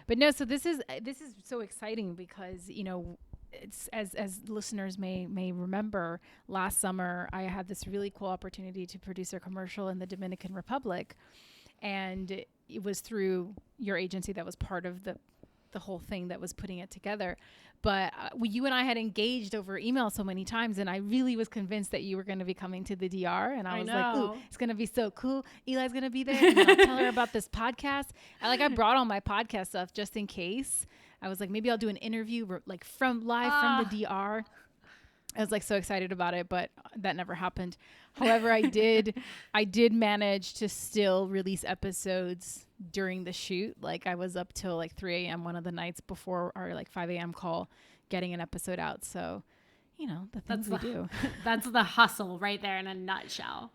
But no, so this is so exciting because, it's as listeners may remember, last summer I had this really cool opportunity to produce a commercial in the Dominican Republic, and it was through your agency that was part of the whole thing that was putting it together. But you and I had engaged over email so many times, and I really was convinced that you were going to be coming to the DR. And I was like, ooh, it's going to be so cool. Eli's going to be there. And I'll tell her about this podcast. I brought all my podcast stuff just in case. I was like, maybe I'll do an interview like from the DR. I was like so excited about it, but that never happened. However, I did manage to still release episodes during the shoot. Like I was up till like 3 a.m. one of the nights before our like 5 a.m. call, getting an episode out. So, the things we do. That's the hustle right there in a nutshell.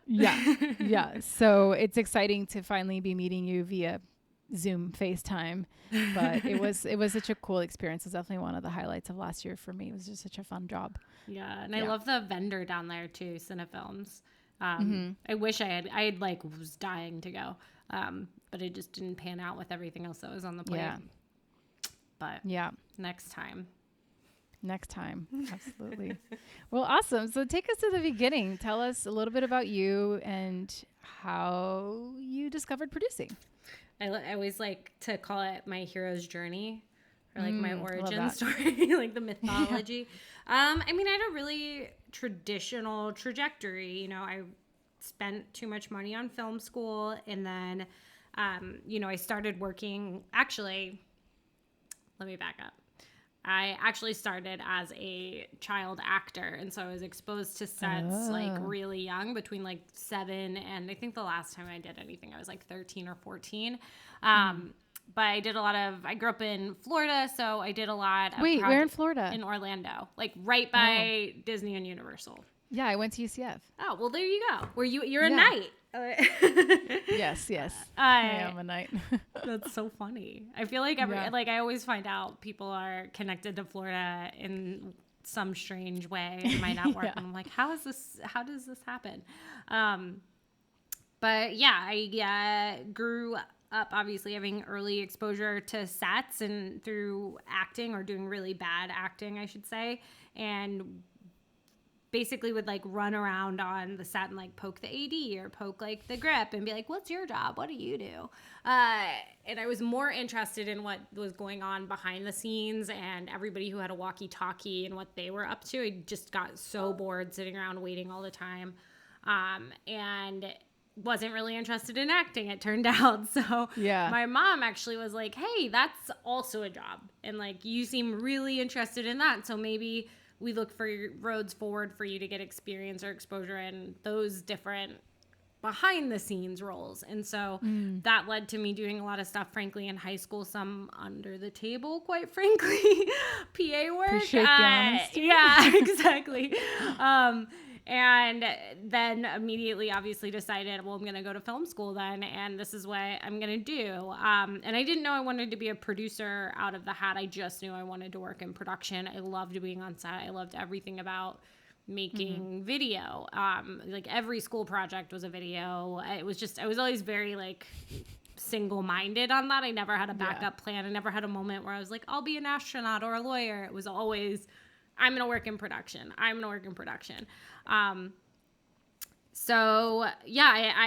Yeah. Yeah. So it's exciting to finally be meeting you via Zoom FaceTime, but it was such a cool experience. It was definitely one of the highlights of last year for me. It was just such a fun job. Yeah, and I love the vendor down there too, Cinefilms. I wish I was dying to go, but it just didn't pan out with everything else that was on the plate. Yeah. But next time, absolutely. Well, awesome. So take us to the beginning. Tell us a little bit about you and how you discovered producing. I always like to call it my hero's journey, or like my origin story, like the mythology. I mean, I had a really traditional trajectory. I spent too much money on film school, and then, I started working. Actually, let me back up. I actually started as a child actor, and so I was exposed to sets like really young, between like 7 and I think the last time I did anything I was like 13 or 14. But I did I grew up in Florida, so I did a lot of where in Florida? In Orlando, like right by Disney and Universal. Yeah, I went to UCF. Oh, well, there you go. You're a knight. Yes. I am a knight. That's so funny. I feel like I always find out people are connected to Florida in some strange way in my network, and I'm like, how does this happen? But I grew up obviously having early exposure to sets and through acting, or doing really bad acting, I should say, and basically would like run around on the set and like poke the AD or poke like the grip and be like, what's your job? What do you do? And I was more interested in what was going on behind the scenes and everybody who had a walkie-talkie and what they were up to. I just got so bored sitting around waiting all the time. And wasn't really interested in acting, it turned out. So my mom actually was like, hey, that's also a job. And like, you seem really interested in that. So maybe we look for roads forward for you to get experience or exposure in those different behind the scenes roles. And so that led to me doing a lot of stuff, frankly, in high school, some under the table, quite frankly, PA work. Appreciate the honesty. Yeah, exactly. And then immediately obviously decided, well, I'm going to go to film school then, and this is what I'm going to do. And I didn't know I wanted to be a producer out of the hat. I just knew I wanted to work in production. I loved being on set. I loved everything about making video. Like every school project was a video. I was always very like single-minded on that. I never had a backup plan. I never had a moment where I was like, I'll be an astronaut or a lawyer. It was always, I'm going to work in production. I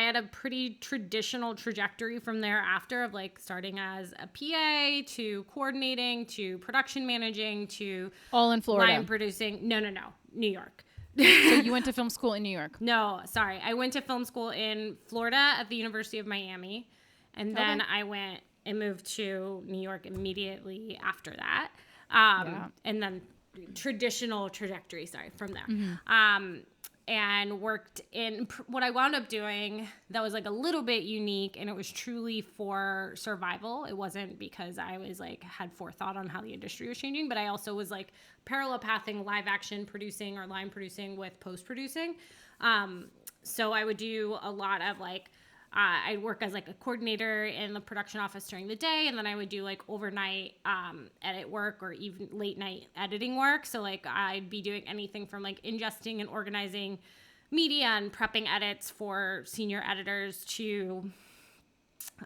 had a pretty traditional trajectory from thereafter of like starting as a PA to coordinating to production managing to all in Florida. Line producing. No, New York. So you went to film school in New York? No, sorry. I went to film school in Florida at the University of Miami. And then I went and moved to New York immediately after that. And then traditional trajectory, from there. And worked in what I wound up doing that was like a little bit unique, and it was truly for survival. It wasn't because I was like had forethought on how the industry was changing, but I also was like parallel pathing live action producing or line producing with post producing. So I would do a lot of like I'd work as like a coordinator in the production office during the day, and then I would do like overnight edit work or even late night editing work. So like I'd be doing anything from like ingesting and organizing media and prepping edits for senior editors to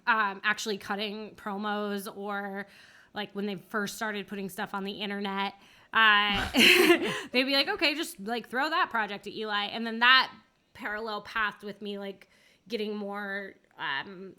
actually cutting promos, or like when they first started putting stuff on the internet, they'd be like, okay, just like throw that project to Eli. And then that parallel path with me like getting more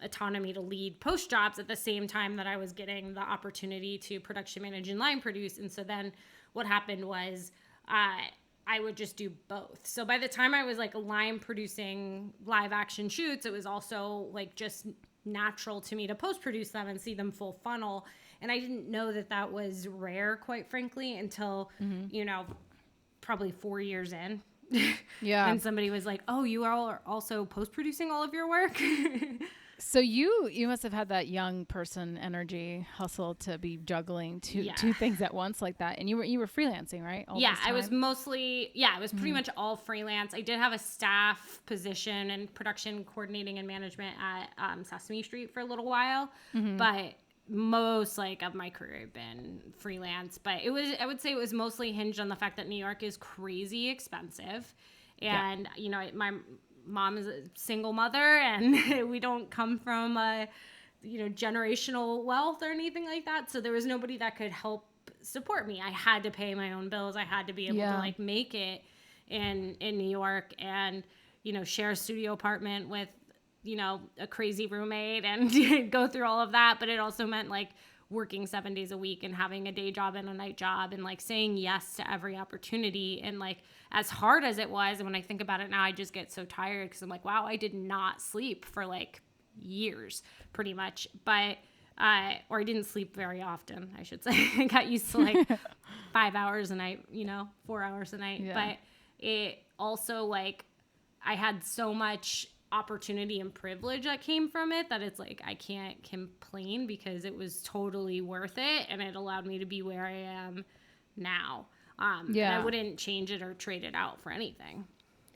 autonomy to lead post jobs at the same time that I was getting the opportunity to production manage and line produce. And so then what happened was I would just do both. So by the time I was like line producing live action shoots, it was also like just natural to me to post produce them and see them full funnel. And I didn't know that that was rare, quite frankly, until, you know, probably 4 years in. Yeah. And somebody was like, oh, you are also post producing all of your work? So you must have had that young person energy hustle to be juggling two things at once like that. And you were freelancing, right? All Yeah, this I was time? mostly, it was pretty much all freelance. I did have a staff position in production coordinating and management at Sesame Street for a little while, but most like of my career had been freelance. But I would say it was mostly hinged on the fact that New York is crazy expensive. And, you know, my mom is a single mother, and we don't come from generational wealth or anything like that. So there was nobody that could help support me. I had to pay my own bills. I had to be able to like make it in New York, and, you know, share a studio apartment with, you know, a crazy roommate and go through all of that. But it also meant like working 7 days a week and having a day job and a night job and like saying yes to every opportunity. And like, as hard as it was, and when I think about it now, I just get so tired because I'm like, wow, I did not sleep for like years pretty much. But or I didn't sleep very often, I should say. I got used to like 5 hours a night, you know, 4 hours a night. But it also like, I had so much opportunity and privilege that came from it that it's like I can't complain, because it was totally worth it, and it allowed me to be where I am now. And I wouldn't change it or trade it out for anything.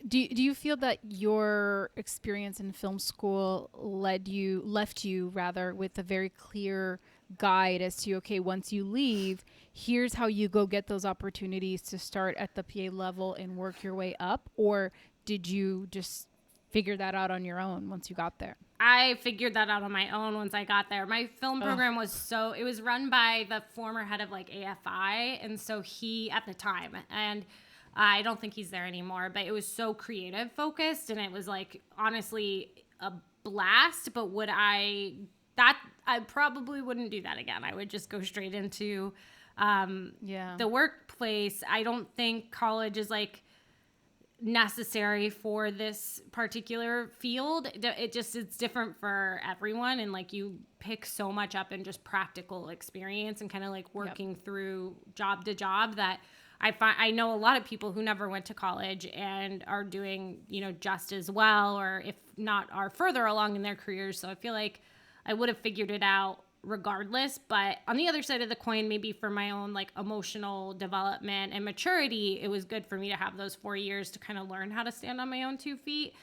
Do you feel that your experience in film school left you with a very clear guide as to, okay, once you leave, here's how you go get those opportunities to start at the PA level and work your way up? Or did you just figure that out on your own once you got there? I figured that out on my own once I got there. My film program it was run by the former head of like AFI. And so he, at the time, and I don't think he's there anymore, but it was so creative focused, and it was like, honestly, a blast. But I probably wouldn't do that again. I would just go straight into the workplace. I don't think college is like necessary for this particular field. It's different for everyone, and like you pick so much up in just practical experience and kind of like working through job to job, that I know a lot of people who never went to college and are doing, you know, just as well, or if not are further along in their careers. So I feel like I would have figured it out regardless. But on the other side of the coin, maybe for my own like emotional development and maturity, it was good for me to have those 4 years to kind of learn how to stand on my own 2 feet.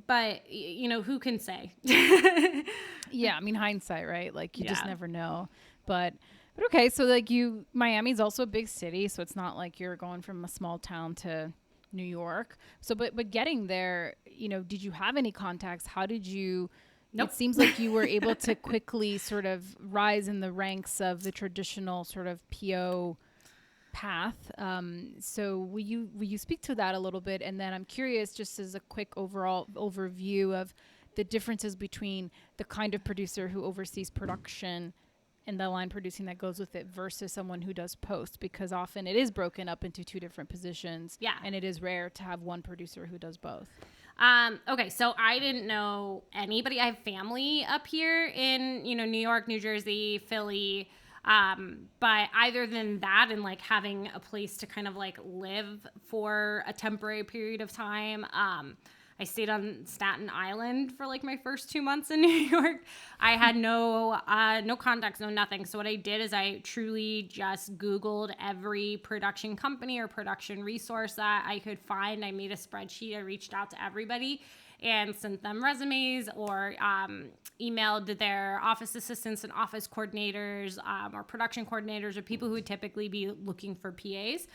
But, you know, who can say? Yeah, I mean, hindsight, right? Like, you just never know. But okay, so like Miami's also a big city, so it's not like you're going from a small town to New York. So, but getting there, you know, did you have any contacts? How did you? Nope. It seems like you were able to quickly sort of rise in the ranks of the traditional sort of PO path. So will you speak to that a little bit? And then I'm curious, just as a quick overall overview of the differences between the kind of producer who oversees production and the line producing that goes with it versus someone who does post, because often it is broken up into two different positions. Yeah. And it is rare to have one producer who does both. Okay, so I didn't know anybody. I have family up here in, you know, New York, New Jersey, Philly. But other than that, and like having a place to kind of like live for a temporary period of time, I stayed on Staten Island for like my first 2 months in New York. I had no contacts, no nothing. So what I did is I truly just Googled every production company or production resource that I could find. I made a spreadsheet. I reached out to everybody and sent them resumes, or emailed their office assistants and office coordinators, or production coordinators, or people who would typically be looking for PAs.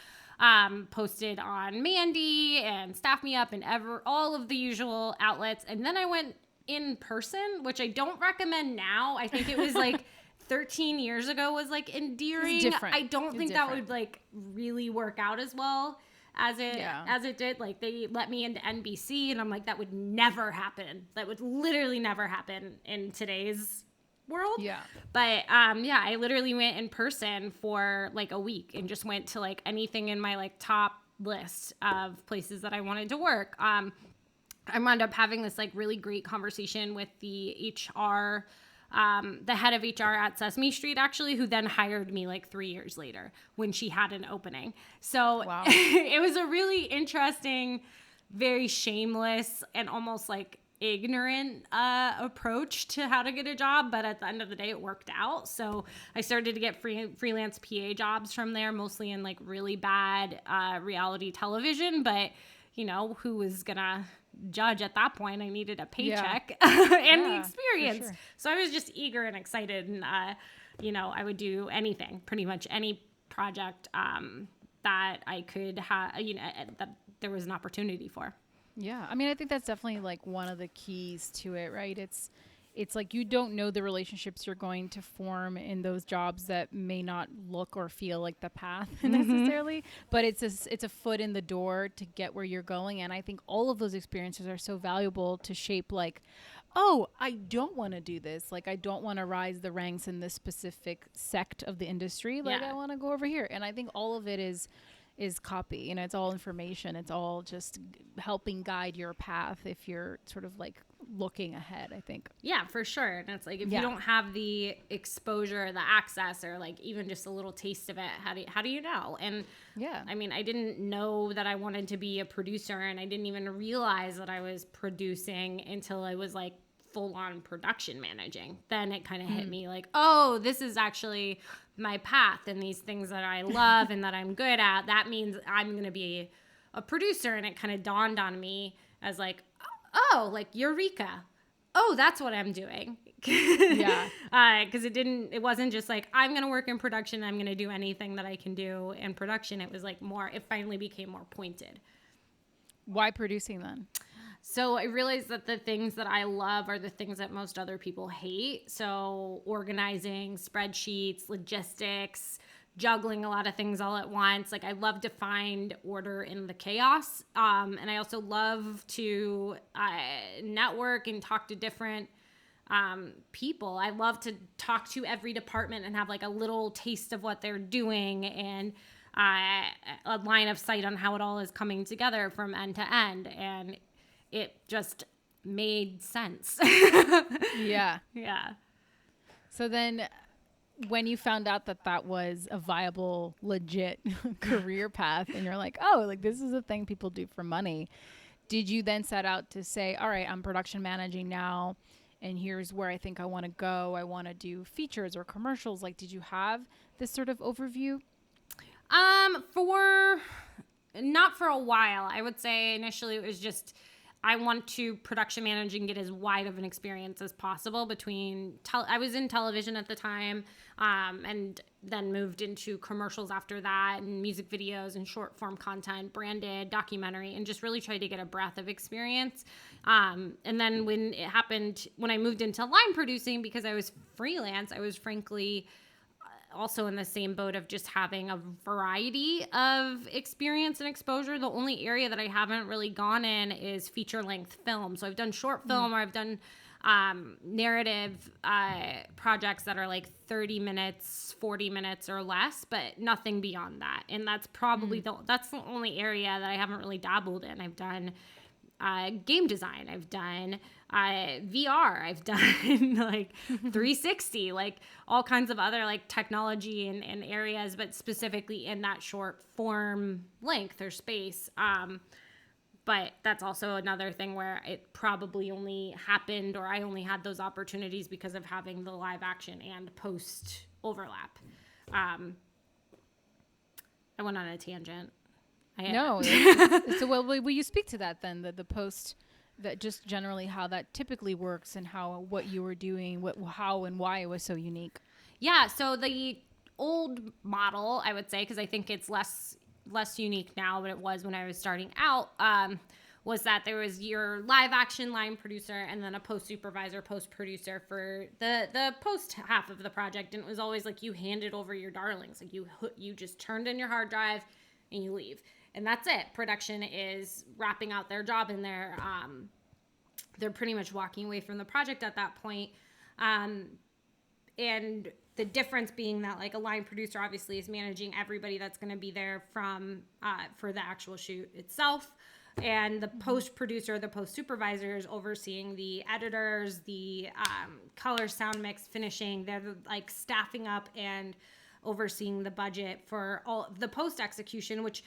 Posted on Mandy and Staff Me Up and all of the usual outlets. And then I went in person, which I don't recommend now. I think it was like 13 years ago was like endearing. It's different. I don't think that would like really work out as well as it did. Like they let me into NBC and I'm like, that would never happen. That would literally never happen in today's world. Yeah. But I literally went in person for like a week and just went to like anything in my like top list of places that I wanted to work. I wound up having this like really great conversation with the HR, the head of HR at Sesame Street, actually, who then hired me like 3 years later when she had an opening. So wow. It was a really interesting, very shameless and almost like ignorant approach to how to get a job. But at the end of the day, it worked out. So I started to get freelance PA jobs from there, mostly in like really bad reality television. But, you know, who was going to judge at that point? I needed a paycheck and the experience. Sure. So I was just eager and excited. And, you know, I would do anything, pretty much any project that I could have, you know, that there was an opportunity for. Yeah. I mean, I think that's definitely like one of the keys to it, right? It's like you don't know the relationships you're going to form in those jobs that may not look or feel like the path necessarily, but it's a foot in the door to get where you're going. And I think all of those experiences are so valuable to shape like, oh, I don't want to do this. Like, I don't want to rise the ranks in this specific sect of the industry. Like, I want to go over here. And I think all of it is copy. You know, it's all information. It's all just helping guide your path if you're sort of like looking ahead, I think. Yeah, for sure. And it's like, if you don't have the exposure, the access, or like even just a little taste of it, how do you know? And I mean, I didn't know that I wanted to be a producer, and I didn't even realize that I was producing until I was like full on production managing. Then it kind of hit me like, oh, this is actually my path, and these things that I love and that I'm good at, that means I'm going to be a producer. And it kind of dawned on me as like, oh, like Eureka. Oh, that's what I'm doing. Yeah. Because it wasn't just like, I'm going to work in production, I'm going to do anything that I can do in production. It was like it finally became more pointed. Why producing then? So I realized that the things that I love are the things that most other people hate. So organizing, spreadsheets, logistics, juggling a lot of things all at once. Like, I love to find order in the chaos. And I also love to network and talk to different people. I love to talk to every department and have like a little taste of what they're doing, and a line of sight on how it all is coming together from end to end. And it just made sense. Yeah. So then when you found out that that was a viable, legit career path, and you're like, oh, like this is a thing people do for money, did you then set out to say, all right, I'm production managing now, and here's where I think I want to go. I want to do features or commercials. Like, did you have this sort of overview? Not for a while. I would say initially it was just, I want to production manage and get as wide of an experience as possible I was in television at the time, and then moved into commercials after that, and music videos and short form content, branded, documentary, and just really tried to get a breadth of experience. And then when I moved into line producing, because I was freelance, I was frankly also in the same boat of just having a variety of experience and exposure. The only area that I haven't really gone in is feature length film. So I've done short film, or I've done narrative projects that are like 30 minutes, 40 minutes or less, but nothing beyond that. And that's probably that's the only area that I haven't really dabbled in. I've done game design, I've done VR, I've done like 360, like all kinds of other like technology and areas, but specifically in that short form length or space. But that's also another thing where it probably only happened, or I only had those opportunities because of having the live action and post overlap. I went on a tangent. No. So will you speak to that then, the post, that just generally how that typically works, and what you were doing, how and why it was so unique? Yeah. So the old model, I would say, because I think it's less unique now, but it was when I was starting out, was that there was your live action line producer and then a post supervisor, post producer for the post half of the project. And it was always like you handed over your darlings. Like you just turned in your hard drive and you leave. And that's it. Production is wrapping out their job, and they're pretty much walking away from the project at that point. And the difference being that like a line producer obviously is managing everybody that's going to be there from for the actual shoot itself. And the post producer, the post supervisor is overseeing the editors, the color, sound mix, finishing. They're like staffing up and overseeing the budget for all the post execution, which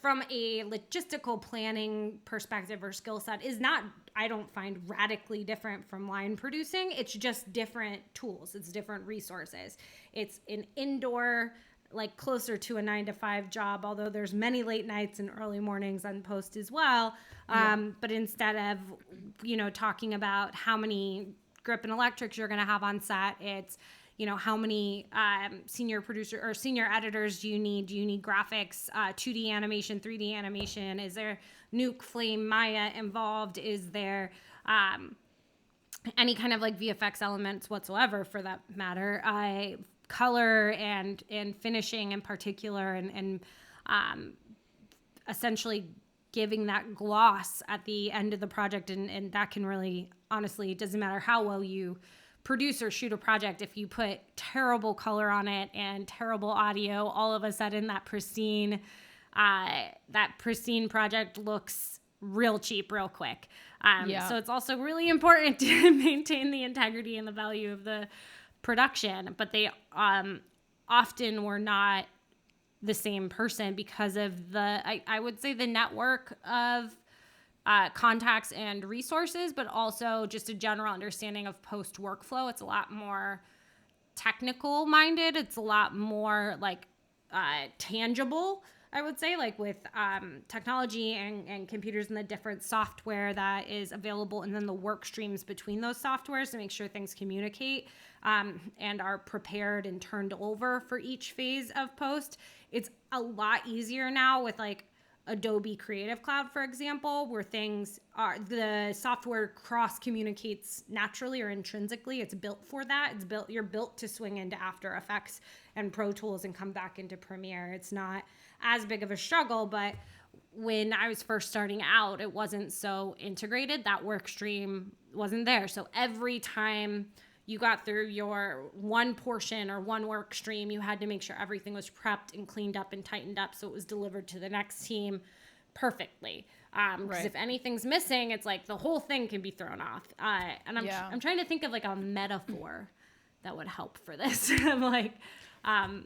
from a logistical planning perspective or skill set is not, I don't find, radically different from line producing. It's just different tools. It's different resources. It's an indoor, like closer to a 9-to-5 job, although there's many late nights and early mornings on post as well. But instead of, talking about how many grip and electrics you're going to have on set, it's, how many senior producer or senior editors do you need? Do you need graphics, 2D animation, 3D animation? Is there Nuke, Flame, Maya involved? Is there any kind of like VFX elements whatsoever for that matter? Color and finishing in particular, and essentially giving that gloss at the end of the project. And that can really, honestly, it doesn't matter how well you produce or shoot a project. If you put terrible color on it and terrible audio, all of a sudden that pristine project looks real cheap real quick. So it's also really important to maintain the integrity and the value of the production, but they often were not the same person because of I would say the network of contacts and resources, but also just a general understanding of post workflow. It's a lot more technical minded. It's a lot more like tangible, I would say, like with technology and computers and the different software that is available, and then the work streams between those softwares to make sure things communicate and are prepared and turned over for each phase of post. It's a lot easier now with like Adobe Creative Cloud, for example, where the software cross communicates naturally or intrinsically. It's built for that. You're built to swing into After Effects and Pro Tools and come back into Premiere. It's not as big of a struggle, but when I was first starting out, it wasn't so integrated. That work stream wasn't there. So every time you got through your one portion or one work stream, you had to make sure everything was prepped and cleaned up and tightened up so it was delivered to the next team perfectly. Because if anything's missing, it's like the whole thing can be thrown off. And I'm trying to think of like a metaphor that would help for this. I'm like,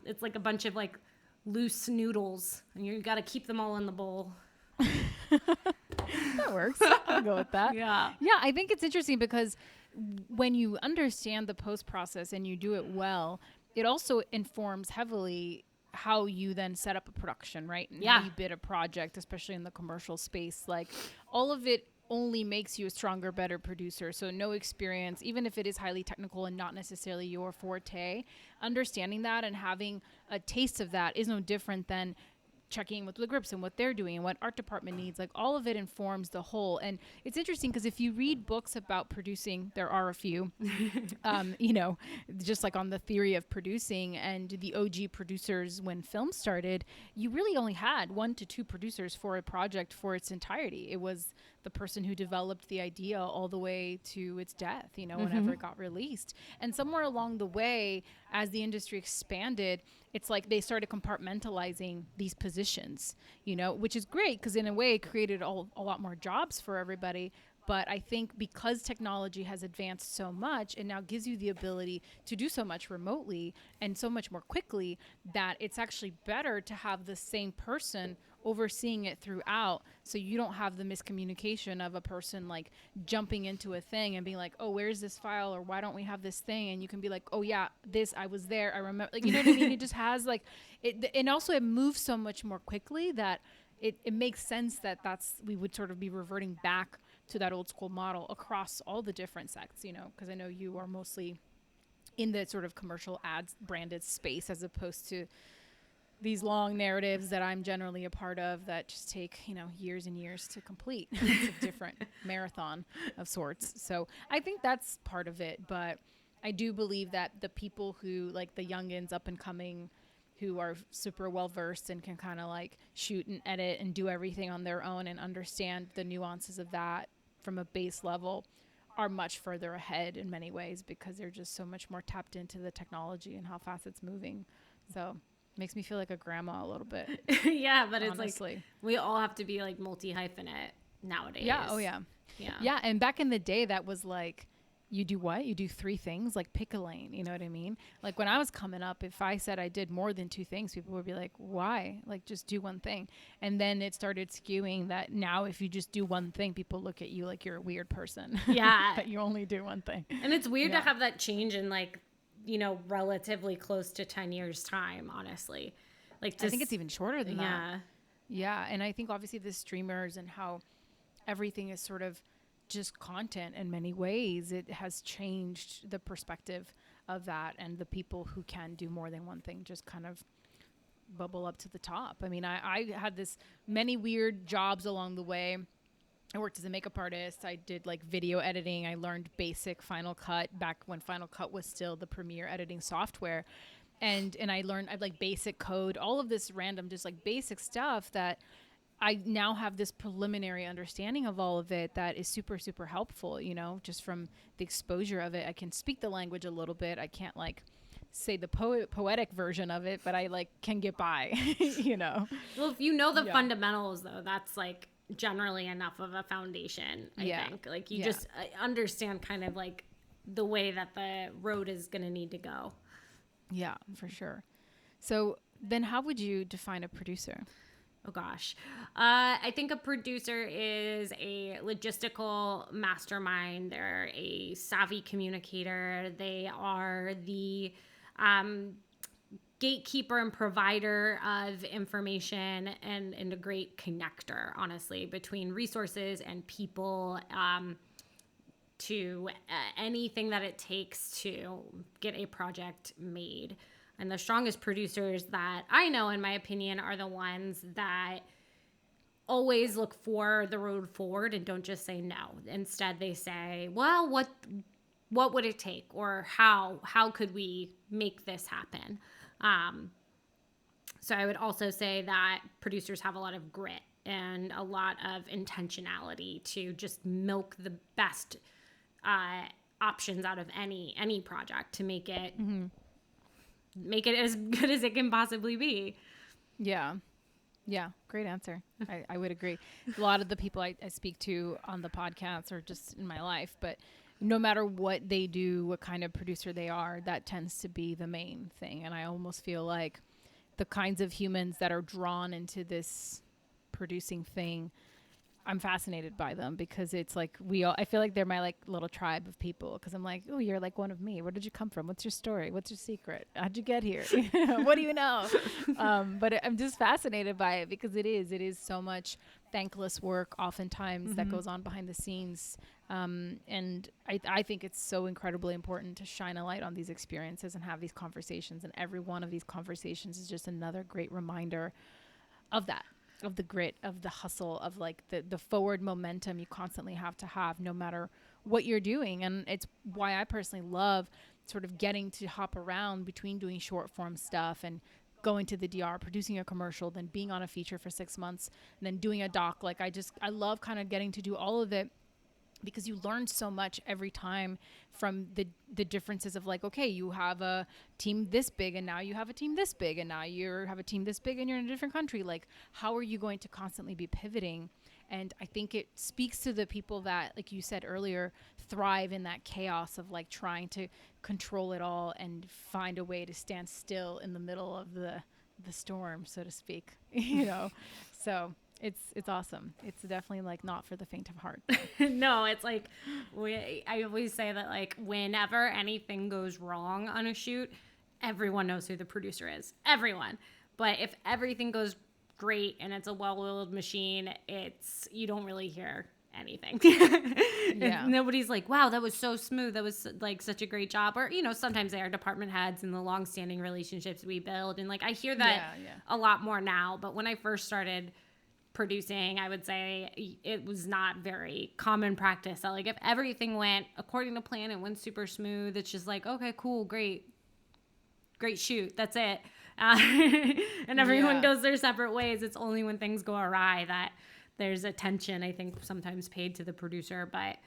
it's like a bunch of like loose noodles, and you got to keep them all in the bowl. That works. I'll go with that. Yeah, I think it's interesting because when you understand the post process and you do it well, it also informs heavily how you then set up a production, right? And how you bid a project, especially in the commercial space. Like all of it only makes you a stronger, better producer. So no experience, even if it is highly technical and not necessarily your forte, understanding that and having a taste of that is no different than checking with the grips and what they're doing and what art department needs. Like all of it informs the whole. And it's interesting because if you read books about producing, there are a few, just like on the theory of producing and the OG producers when film started, you really only had 1 to 2 producers for a project for its entirety. It was the person who developed the idea all the way to its death, whenever it got released. And somewhere along the way, as the industry expanded, it's like they started compartmentalizing these positions, which is great because in a way it created a lot more jobs for everybody. But I think because technology has advanced so much and now gives you the ability to do so much remotely and so much more quickly, that it's actually better to have the same person overseeing it throughout, so you don't have the miscommunication of a person like jumping into a thing and being like, oh, where's this file, or why don't we have this thing? And you can be like, oh yeah, this, I was there, I remember, like, you know what I mean? It just has like it, and also it moves so much more quickly that it makes sense that we would sort of be reverting back to that old school model across all the different sects, because I know you are mostly in the sort of commercial ads branded space as opposed to these long narratives that I'm generally a part of that just take, years and years to complete. It's a different marathon of sorts. So I think that's part of it. But I do believe that the people who, like the youngins up and coming, who are super well versed and can kind of like shoot and edit and do everything on their own and understand the nuances of that from a base level, are much further ahead in many ways because they're just so much more tapped into the technology and how fast it's moving. So makes me feel like a grandma a little bit. Yeah, but honestly. It's like we all have to be like multi-hyphenate nowadays. Yeah. Oh yeah. Yeah. And back in the day, that was like, you do what? You do 3 things, like pick a lane. You know what I mean? Like when I was coming up, if I said I did more than 2 things, people would be like, why? Like just do one thing. And then it started skewing that now if you just do one thing, people look at you like you're a weird person. Yeah. That you only do one thing. And it's weird to have that change in like, relatively close to 10 years time, honestly. Like I think it's even shorter than that. Yeah. Yeah. And I think obviously the streamers and how everything is sort of just content in many ways, it has changed the perspective of that, and the people who can do more than one thing just kind of bubble up to the top. I mean, I had this many weird jobs along the way. I worked as a makeup artist. I did like video editing. I learned basic Final Cut back when Final Cut was still the premier editing software. And I learned like basic code, all of this random, just like basic stuff that I now have this preliminary understanding of all of it that is super, super helpful, just from the exposure of it. I can speak the language a little bit. I can't like say the poetic version of it, but I like can get by, Well, if you know the fundamentals though, that's like generally enough of a foundation, I think. Like you just understand kind of like the way that the road is going to need to go. Yeah, for sure. So then how would you define a producer? Oh gosh. I think a producer is a logistical mastermind. They're a savvy communicator. They are the gatekeeper and provider of information and a great connector, honestly, between resources and people, to anything that it takes to get a project made. And the strongest producers that I know, in my opinion, are the ones that always look for the road forward and don't just say no. Instead, they say, well, what would it take? Or how could we make this happen? So I would also say that producers have a lot of grit and a lot of intentionality to just milk the best options out of any project to make it as good as it can possibly be. Yeah. Great answer. I would agree. A lot of the people I speak to on the podcast or just in my life, but no matter what they do, what kind of producer they are, that tends to be the main thing. And I almost feel like the kinds of humans that are drawn into this producing thing, I'm fascinated by them because it's like I feel like they're my like little tribe of people because I'm like, oh, you're like one of me. Where did you come from? What's your story? What's your secret? How'd you get here? What do you know? But I'm just fascinated by it because it is so much thankless work oftentimes that goes on behind the scenes. And I think it's so incredibly important to shine a light on these experiences and have these conversations. And every one of these conversations is just another great reminder of that. Of the grit, of the hustle, of like the forward momentum you constantly have to have no matter what you're doing. And it's why I personally love sort of getting to hop around between doing short form stuff and going to the DR, producing a commercial, then being on a feature for 6 months, and then doing a doc. Like I love kind of getting to do all of it because you learn so much every time from the differences of like, okay, you have a team this big and now you have a team this big and now you have a team this big and you're in a different country. Like, how are you going to constantly be pivoting? And I think it speaks to the people that, like you said earlier, thrive in that chaos of like trying to control it all and find a way to stand still in the middle of the storm, so to speak, so it's awesome. It's definitely like not for the faint of heart. No, it's like I always say that like whenever anything goes wrong on a shoot, everyone knows who the producer is. Everyone. But if everything goes great and it's a well-oiled machine, you don't really hear anything. Yeah. Nobody's like, wow, that was so smooth. That was like such a great job. Or, you know, sometimes they are department heads and the long-standing relationships we build. And like, I hear that a lot more now. But when I first started producing, I would say it was not very common practice. So like if everything went according to plan, it went super smooth. It's just like, okay, cool, great shoot. That's it. And everyone goes their separate ways. It's only when things go awry that there's attention, I think, sometimes paid to the producer. But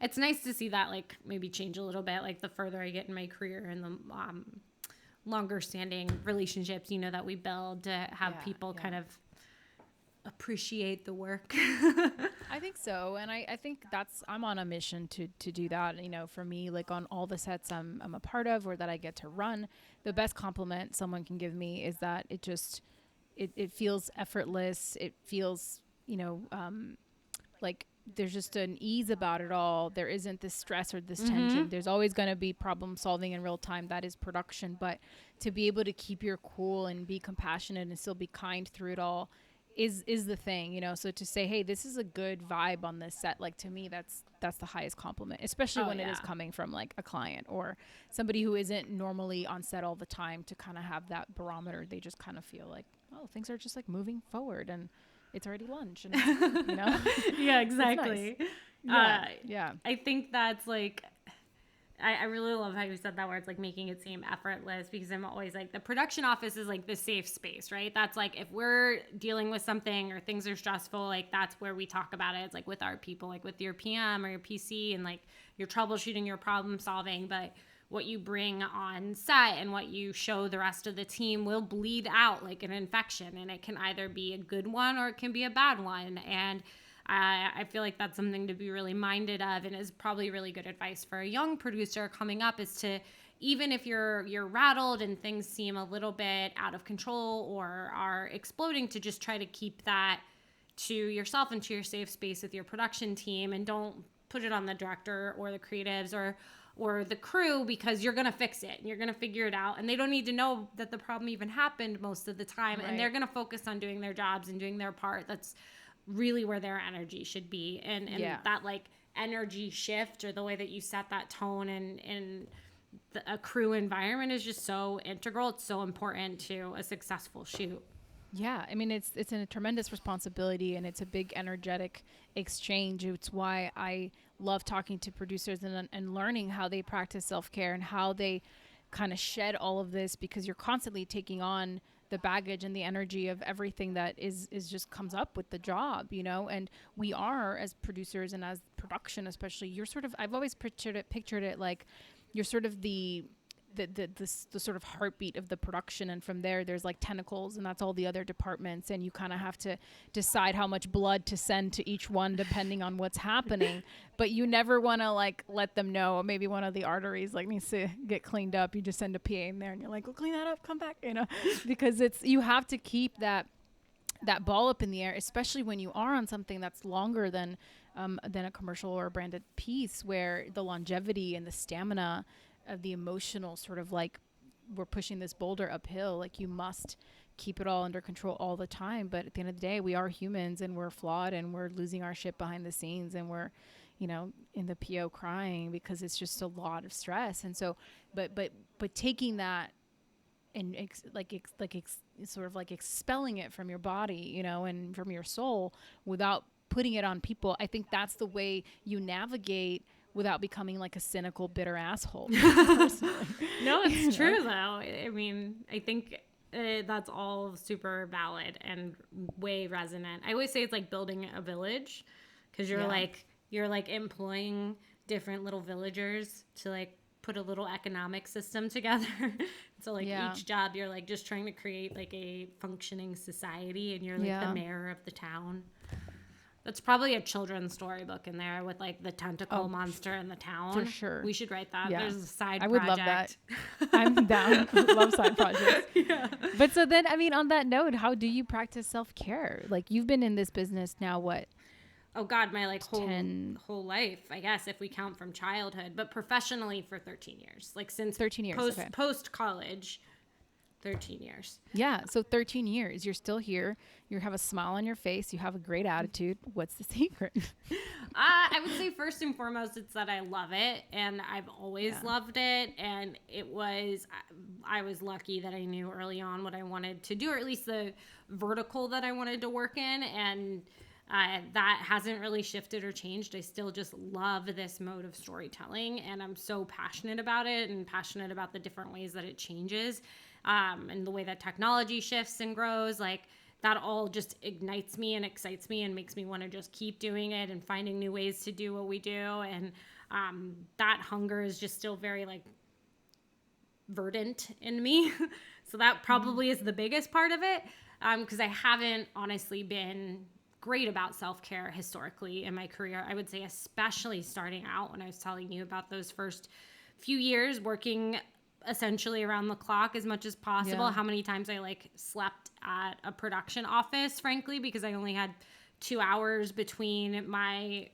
it's nice to see that like maybe change a little bit, like the further I get in my career and the longer standing relationships, you know, that we build to have people kind of appreciate the work. I think so. And I think I'm on a mission to do that. You know, for me, like on all the sets I'm a part of or that I get to run, the best compliment someone can give me is that it feels effortless. It feels, you know, like there's just an ease about it all. There isn't this stress or this tension. There's always going to be problem solving in real time. That is production. But to be able to keep your cool and be compassionate and still be kind through it all is the thing, you know. So to say, hey, this is a good vibe on this set, like to me that's the highest compliment, especially when it is coming from like a client or somebody who isn't normally on set all the time, to kind of have that barometer. They just kind of feel like, oh, things are just like moving forward and it's already lunch and you know. Yeah, exactly. Nice. Yeah. I think that's like, I really love how you said that, where it's like making it seem effortless, because I'm always like, the production office is like the safe space, right? That's like, if we're dealing with something or things are stressful, like that's where we talk about it. It's like with our people, like with your PM or your PC, and like you're troubleshooting, your problem solving. But what you bring on set and what you show the rest of the team will bleed out like an infection, and it can either be a good one or it can be a bad one. And I feel like that's something to be really minded of, and is probably really good advice for a young producer coming up, is to, even if you're rattled and things seem a little bit out of control or are exploding, to just try to keep that to yourself and to your safe space with your production team, and don't put it on the director or the creatives or the crew, because you're going to fix it and you're going to figure it out, and they don't need to know that the problem even happened most of the time. Right. And they're going to focus on doing their jobs and doing their part. That's really where their energy should be. And that like energy shift, or the way that you set that tone and a crew environment, is just so integral. It's so important to a successful shoot. Yeah, I mean, it's a tremendous responsibility, and it's a big energetic exchange. It's why I love talking to producers and learning how they practice self-care and how they kind of shed all of this, because you're constantly taking on the baggage and the energy of everything that is just comes up with the job, you know. And we are, as producers and as production especially, you're sort of, I've always pictured it like you're sort of the sort of heartbeat of the production, and from there's like tentacles, and that's all the other departments, and you kind of have to decide how much blood to send to each one depending on what's happening. But you never want to like let them know, maybe one of the arteries like needs to get cleaned up. You just send a PA in there and you're like, we'll clean that up, come back, you know. Because you have to keep that ball up in the air, especially when you are on something that's longer than a commercial or a branded piece, where the longevity and the stamina of the emotional sort of like, we're pushing this boulder uphill, like you must keep it all under control all the time. But at the end of the day, we are humans and we're flawed, and we're losing our shit behind the scenes, and we're, you know, in the PO crying because it's just a lot of stress. And so, but taking that and sort of like expelling it from your body, you know, and from your soul without putting it on people, I think that's the way you navigate without becoming like a cynical, bitter asshole. No, it's true though. I mean, I think that's all super valid and way resonant. I always say it's like building a village, because you're like employing different little villagers to like put a little economic system together. So like each job, you're like just trying to create like a functioning society, and you're like the mayor of the town. That's probably a children's storybook in there with like the tentacle monster in the town. For sure. We should write that. Yeah. There's a side project. I would love that. I'm down. Love side projects. Yeah. But so then, I mean, on that note, how do you practice self-care? Like, you've been in this business now, what? Oh God, my like whole life, I guess, if we count from childhood, but professionally for 13 years. Like since 13 years, post college. 13 years. Yeah. So 13 years, you're still here. You have a smile on your face. You have a great attitude. What's the secret? I would say first and foremost, it's that I love it, and I've always loved it. And I was lucky that I knew early on what I wanted to do, or at least the vertical that I wanted to work in. And that hasn't really shifted or changed. I still just love this mode of storytelling, and I'm so passionate about it, and passionate about the different ways that it changes, and the way that technology shifts and grows. Like, that all just ignites me and excites me and makes me want to just keep doing it and finding new ways to do what we do. And that hunger is just still very, like, verdant in me. So that probably is the biggest part of it, because I haven't honestly been great about self-care historically in my career. I would say especially starting out, when I was telling you about those first few years working essentially around the clock as much as possible. How many times I like slept at a production office, frankly, because I only had 2 hours between my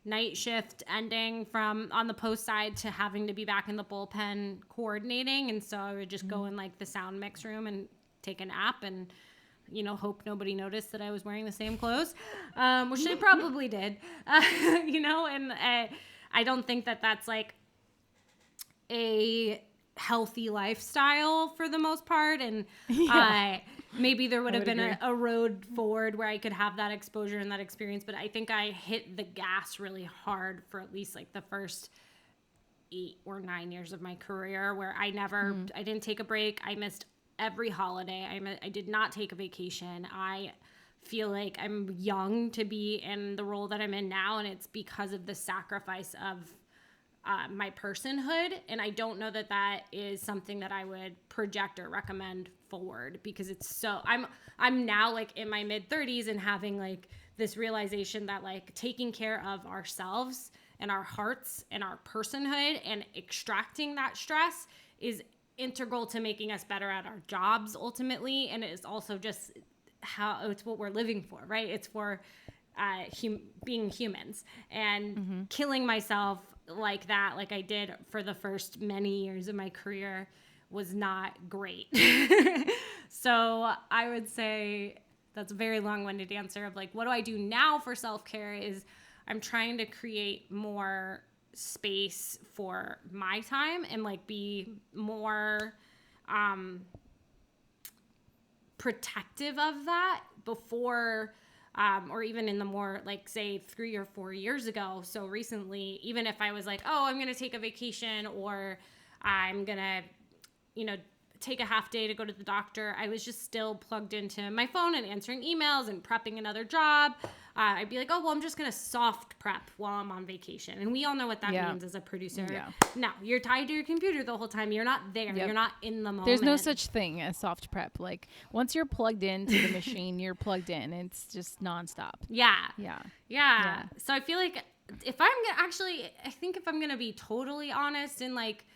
night shift ending from on the post side to having to be back in the bullpen coordinating. And so I would just go in like the sound mix room and take a nap and, you know, hope nobody noticed that I was wearing the same clothes, which they probably did, you know, and I don't think that that's like a healthy lifestyle for the most part. And maybe there would have been a road forward where I could have that exposure and that experience. But I think I hit the gas really hard for at least like the first 8 or 9 years of my career, where I didn't take a break. I missed every holiday. I did not take a vacation. I feel like I'm young to be in the role that I'm in now, and it's because of the sacrifice of my personhood. And I don't know that that is something that I would project or recommend forward, because it's so, I'm now like in my mid 30s and having like this realization that like taking care of ourselves and our hearts and our personhood and extracting that stress is integral to making us better at our jobs ultimately. And it is also just how it's what we're living for, right? It's for being humans, and killing myself like that, like I did for the first many years of my career, was not great. So I would say that's a very long-winded answer of like, what do I do now for self-care is I'm trying to create more space for my time and like be more protective of that before or even in the more like say 3 or 4 years ago. So recently, even if I was like, oh, I'm going to take a vacation, or I'm going to, you know, take a half day to go to the doctor, I was just still plugged into my phone and answering emails and prepping another job. I'd be like, oh, well, I'm just going to soft prep while I'm on vacation. And we all know what that means as a producer. No, you're tied to your computer the whole time. You're not there. You're not in the moment. There's no such thing as soft prep. Like once you're plugged into the machine, you're plugged in. It's just nonstop. Yeah. So I feel like I think if I'm going to be totally honest and like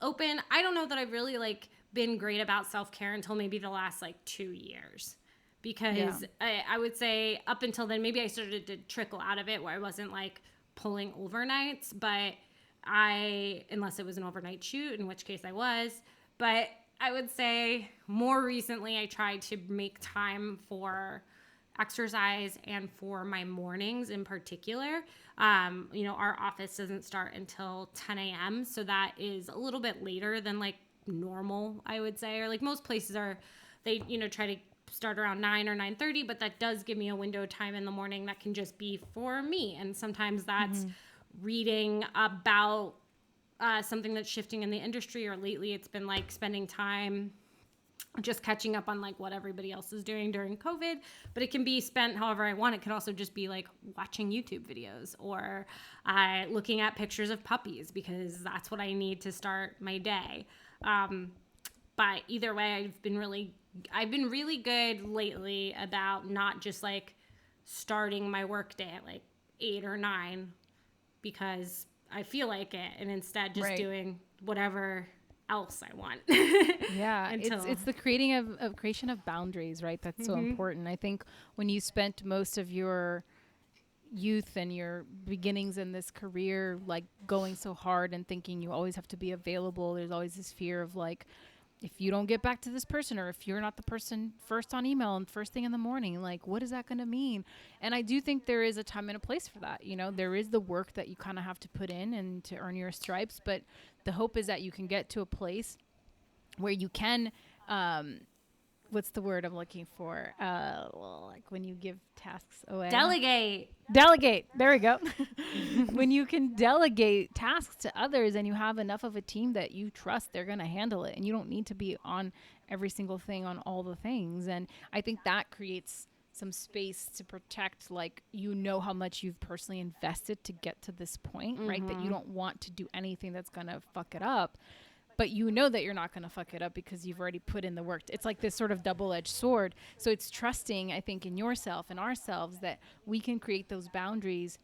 open, I don't know that I've really like been great about self-care until maybe the last like 2 years. Because I would say up until then, maybe I started to trickle out of it where I wasn't like pulling overnights, but unless it was an overnight shoot, in which case I was, but I would say more recently I tried to make time for exercise and for my mornings in particular. You know, our office doesn't start until 10 a.m. So that is a little bit later than like normal, I would say, or like most places they, you know, try to start around 9 or 9:30, but that does give me a window of time in the morning that can just be for me. And sometimes that's reading about something that's shifting in the industry, or lately it's been like spending time just catching up on like what everybody else is doing during COVID, but it can be spent however I want. It could also just be like watching YouTube videos or looking at pictures of puppies, because that's what I need to start my day. But either way, I've been really good lately about not just like starting my work day at like 8 or 9 because I feel like it, and instead just doing whatever else I want. It's the creation of boundaries, right? That's so important. I think when you spent most of your youth and your beginnings in this career like going so hard and thinking you always have to be available, there's always this fear of like if you don't get back to this person, or if you're not the person first on email and first thing in the morning, like, what is that going to mean? And I do think there is a time and a place for that. You know, there is the work that you kind of have to put in and to earn your stripes. But the hope is that you can get to a place where you can, what's the word I'm looking for? Like when you give tasks away. Delegate. There we go. When you can delegate tasks to others and you have enough of a team that you trust they're going to handle it, and you don't need to be on every single thing on all the things. And I think that creates some space to protect, like, you know, how much you've personally invested to get to this point, right? That you don't want to do anything that's going to fuck it up. But you know that you're not going to fuck it up because you've already put in the work. It's like this sort of double-edged sword. So it's trusting, I think, in yourself and ourselves that we can create those boundaries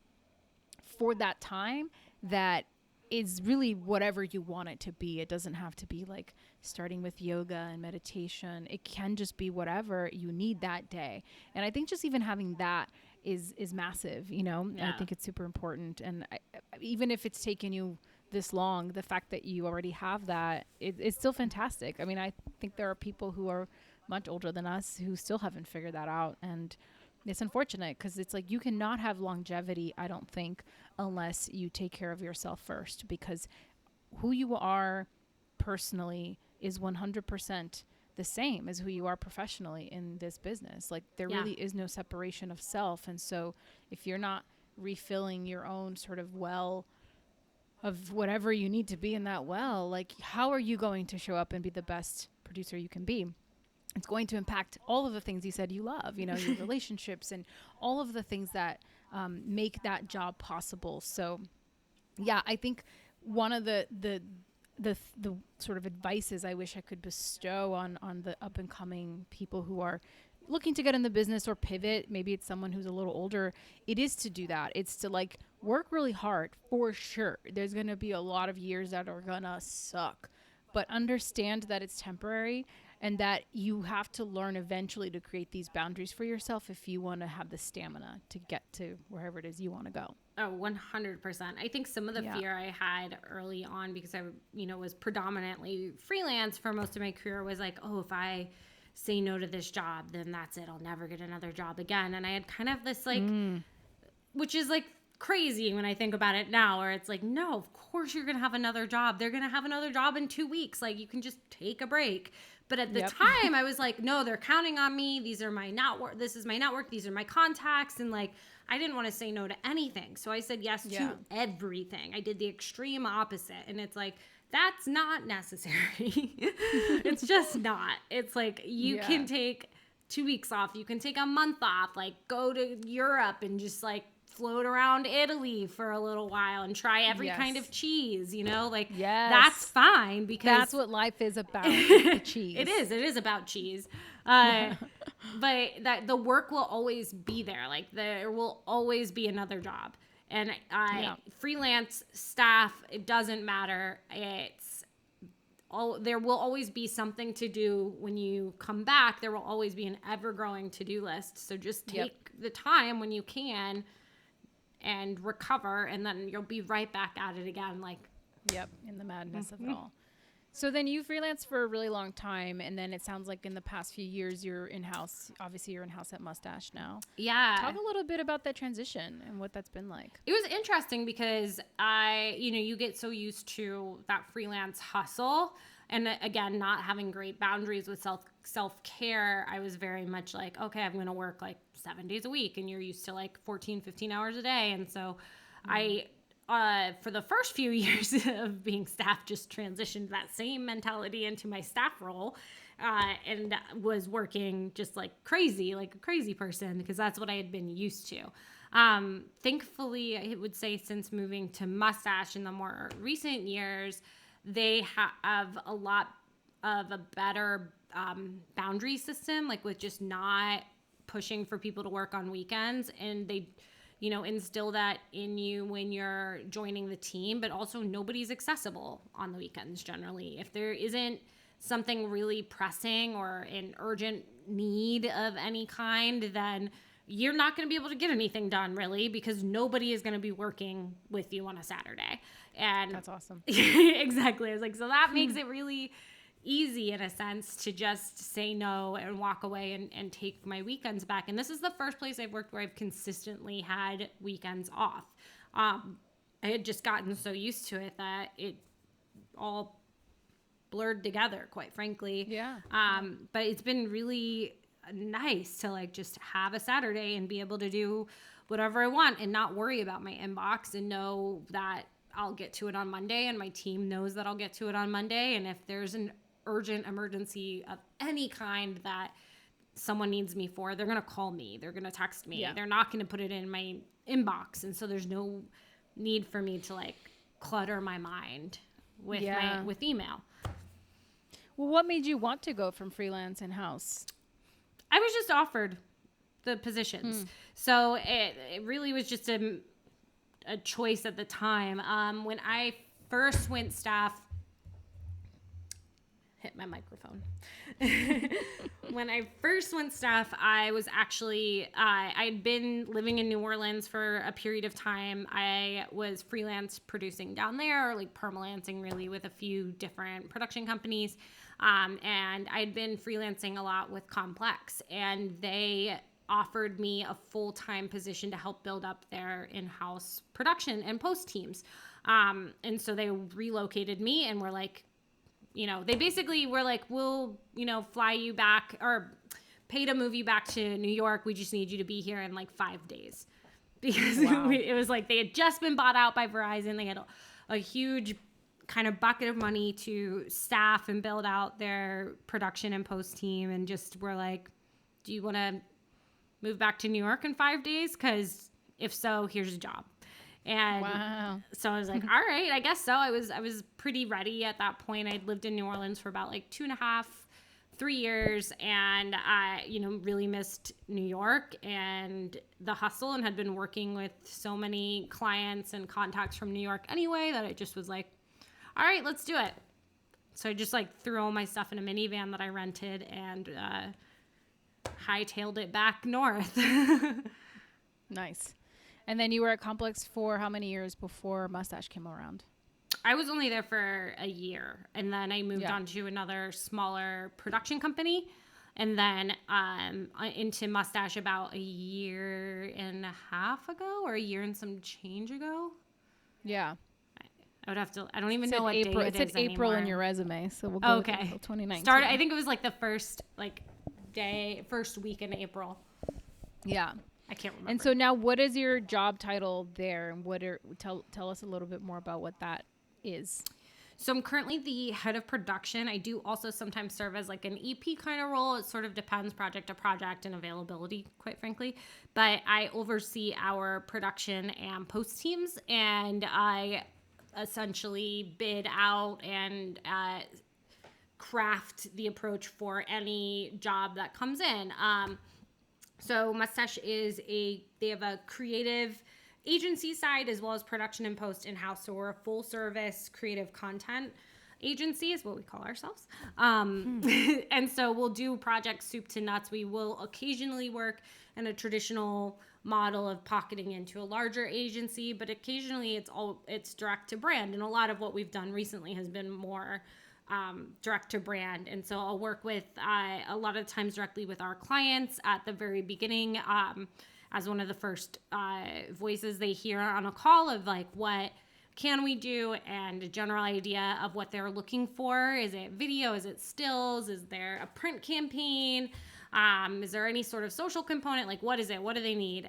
for that time that is really whatever you want it to be. It doesn't have to be like starting with yoga and meditation. It can just be whatever you need that day. And I think just even having that is massive, you know? Yeah. I think it's super important. And even if it's taken you this long, the fact that you already have that, it's still fantastic. I mean, I think there are people who are much older than us who still haven't figured that out, and it's unfortunate because it's like you cannot have longevity, I don't think, unless you take care of yourself first, because who you are personally is 100% the same as who you are professionally in this business. Like, there really is no separation of self. And so if you're not refilling your own sort of well of whatever you need to be in that well, like, how are you going to show up and be the best producer you can be? It's going to impact all of the things you said you love, you know, your relationships and all of the things that make that job possible. So yeah, I think one of the sort of advices I wish I could bestow on the up and coming people who are looking to get in the business or pivot, maybe it's someone who's a little older, it is to do that. It's to, like, work really hard for sure. There's going to be a lot of years that are going to suck, but understand that it's temporary and that you have to learn eventually to create these boundaries for yourself if you want to have the stamina to get to wherever it is you want to go. Oh, 100%. I think some of the fear I had early on, because I, you know, was predominantly freelance for most of my career, was like, oh, if I say no to this job, then that's it. I'll never get another job again. And I had kind of this, like, which is like crazy when I think about it now, where it's like, no, of course you're going to have another job. They're going to have another job in 2 weeks. Like, you can just take a break. But at the time I was like, no, they're counting on me. These are my network. This is my network. These are my contacts. And, like, I didn't want to say no to anything. So I said yes to everything. I did the extreme opposite. And it's like, that's not necessary. It's just not. It's like, you can take 2 weeks off. You can take a month off, like, go to Europe and just, like, float around Italy for a little while and try every kind of cheese, you know, like, that's fine, because that's what life is about. The cheese. It is about cheese. But that the work will always be there. Like, there will always be another job. And freelance staff, it doesn't matter. There will always be something to do when you come back. There will always be an ever-growing to-do list. So just take the time when you can and recover, and then you'll be right back at it again. Like, in the madness of it all. So then you freelanced for a really long time, and then it sounds like in the past few years you're in-house. Obviously, you're in-house at Mustache now. Yeah. Talk a little bit about that transition and what that's been like. It was interesting because you get so used to that freelance hustle. And again, not having great boundaries with self-care, I was very much like, okay, I'm going to work like 7 days a week. And you're used to like 14, 15 hours a day. And so for the first few years of being staff, just transitioned that same mentality into my staff role, and was working just like crazy, like a crazy person, because that's what I had been used to. Thankfully, I would say since moving to Mustache in the more recent years, they have a lot of a better boundary system, like with just not pushing for people to work on weekends. And they instill that in you when you're joining the team, but also nobody's accessible on the weekends generally. If there isn't something really pressing or an urgent need of any kind, then you're not going to be able to get anything done really, because nobody is going to be working with you on a Saturday. And that's awesome. Exactly. I was like, so that makes it really easy in a sense to just say no and walk away and take my weekends back. And this is the first place I've worked where I've consistently had weekends off. I had just gotten so used to it that it all blurred together, quite frankly. Yeah. But it's been really nice to like just have a Saturday and be able to do whatever I want and not worry about my inbox and know that I'll get to it on Monday, and my team knows that I'll get to it on Monday. And if there's an urgent emergency of any kind that someone needs me for, they're going to call me. They're going to text me. Yeah. They're not going to put it in my inbox. And so there's no need for me to like clutter my mind with with email. Well, what made you want to go from freelance in-house? I was just offered the positions. So it really was just a choice at the time. When I first went staff, hit my microphone. When I first went staff, I was actually, I'd been living in New Orleans for a period of time. I was freelance producing down there, or like permalancing really with a few different production companies. And I'd been freelancing a lot with Complex, and they offered me a full-time position to help build up their in-house production and post teams. And so they relocated me and were like, you know, they basically were like, we'll, you know, fly you back or pay to move you back to New York. We just need you to be here in like 5 days. Because it was like they had just been bought out by Verizon. They had a huge kind of bucket of money to staff and build out their production and post team, and just were like, do you want to move back to New York in 5 days? Because if so, here's a job. And so I was like, all right, I guess so. I was pretty ready at that point. I'd lived in New Orleans for about like 2.5, 3 years, and I, you know, really missed New York and the hustle, and had been working with so many clients and contacts from New York anyway that it just was like, all right, let's do it. So I just like threw all my stuff in a minivan that I rented and hightailed it back north. Nice. And then you were at Complex for how many years before Mustache came around? I was only there for a year, and then I moved on to another smaller production company, and then into Mustache about a year and a half ago, or a year and some change ago. Yeah. I would have to, I don't even know what April. day it said April in your resume, so we'll go with April 2019. I think it was like the first week in April. Yeah. I can't remember. And so now, what is your job title there, and tell us a little bit more about what that is. So I'm currently the head of production. I do also sometimes serve as like an EP kind of role. It sort of depends project to project and availability, quite frankly. But I oversee our production and post teams, and I essentially bid out and craft the approach for any job that comes in. So Mustache they have a creative agency side as well as production and post in-house. So we're a full service creative content agency is what we call ourselves. And so we'll do projects soup to nuts. We will occasionally work in a traditional model of pocketing into a larger agency, but occasionally it's direct to brand. And a lot of what we've done recently has been more direct to brand. And so I'll work with a lot of times directly with our clients at the very beginning, as one of the first voices they hear on a call of like, what can we do, and a general idea of what they're looking for. Is it video? Is it stills? Is there a print campaign? Is there any sort of social component? Like, what is it? What do they need?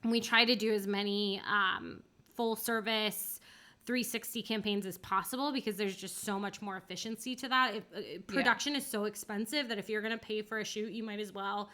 We try to do as many full service 360 campaigns as possible, because there's just so much more efficiency to that. Production is so expensive that if you're going to pay for a shoot, you might as well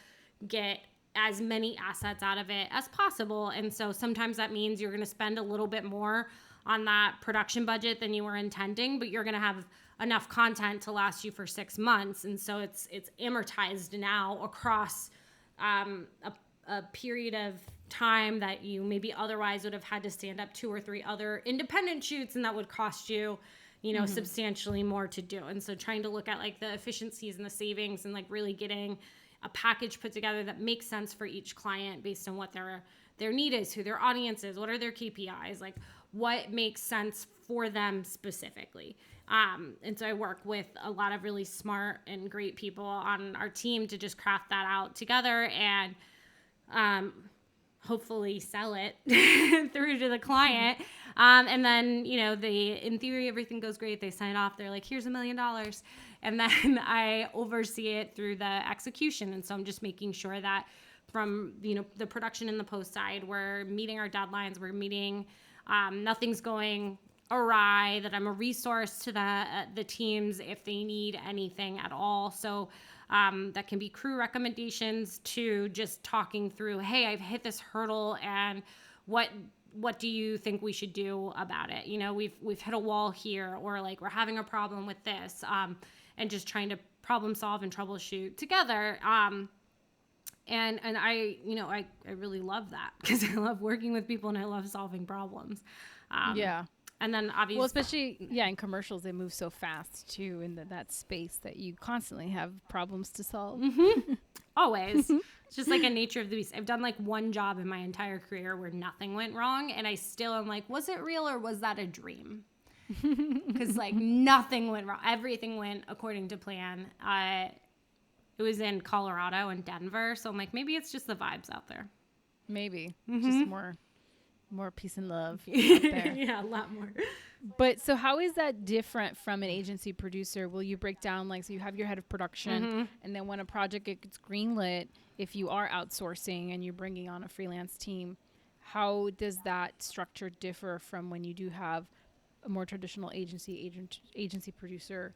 get as many assets out of it as possible. And so sometimes that means you're going to spend a little bit more on that production budget than you were intending, but you're going to have enough content to last you for 6 months. And so it's amortized now across a period of time that you maybe otherwise would have had to stand up 2 or 3 other independent shoots, and that would cost you, substantially more to do. And so trying to look at like the efficiencies and the savings, and like really getting a package put together that makes sense for each client based on what their need is, who their audience is, what are their KPIs, like what makes sense for them specifically. And so I work with a lot of really smart and great people on our team to just craft that out together and hopefully sell it through to the client. And then, in theory, everything goes great. They sign off. They're like, here's $1 million. And then I oversee it through the execution. And so I'm just making sure that from, the production and the post side, we're meeting our deadlines. We're meeting, nothing's going awry, that I'm a resource to the teams if they need anything at all. So that can be crew recommendations to just talking through, hey, I've hit this hurdle and what do you think we should do about it? We've hit a wall here, or like we're having a problem with this, and just trying to problem solve and troubleshoot together. And I really love that because I love working with people and I love solving problems. Yeah. And then obviously, well, especially in commercials, they move so fast too in that space that you constantly have problems to solve. Mm-hmm. Always. It's just like a nature of the beast. I've done like one job in my entire career where nothing went wrong, and I still am like, was it real or was that a dream? Because like nothing went wrong. Everything went according to plan. It was in Colorado and Denver, so I'm like, maybe it's just the vibes out there. Maybe Mm-hmm. just more peace and love out there. Yeah, a lot more. But so how is that different from an agency producer? Will you break down, like, so you have your head of production, Mm-hmm. and then when a project gets greenlit, if you are outsourcing and you're bringing on a freelance team, how does that structure differ from when you do have a more traditional agency producer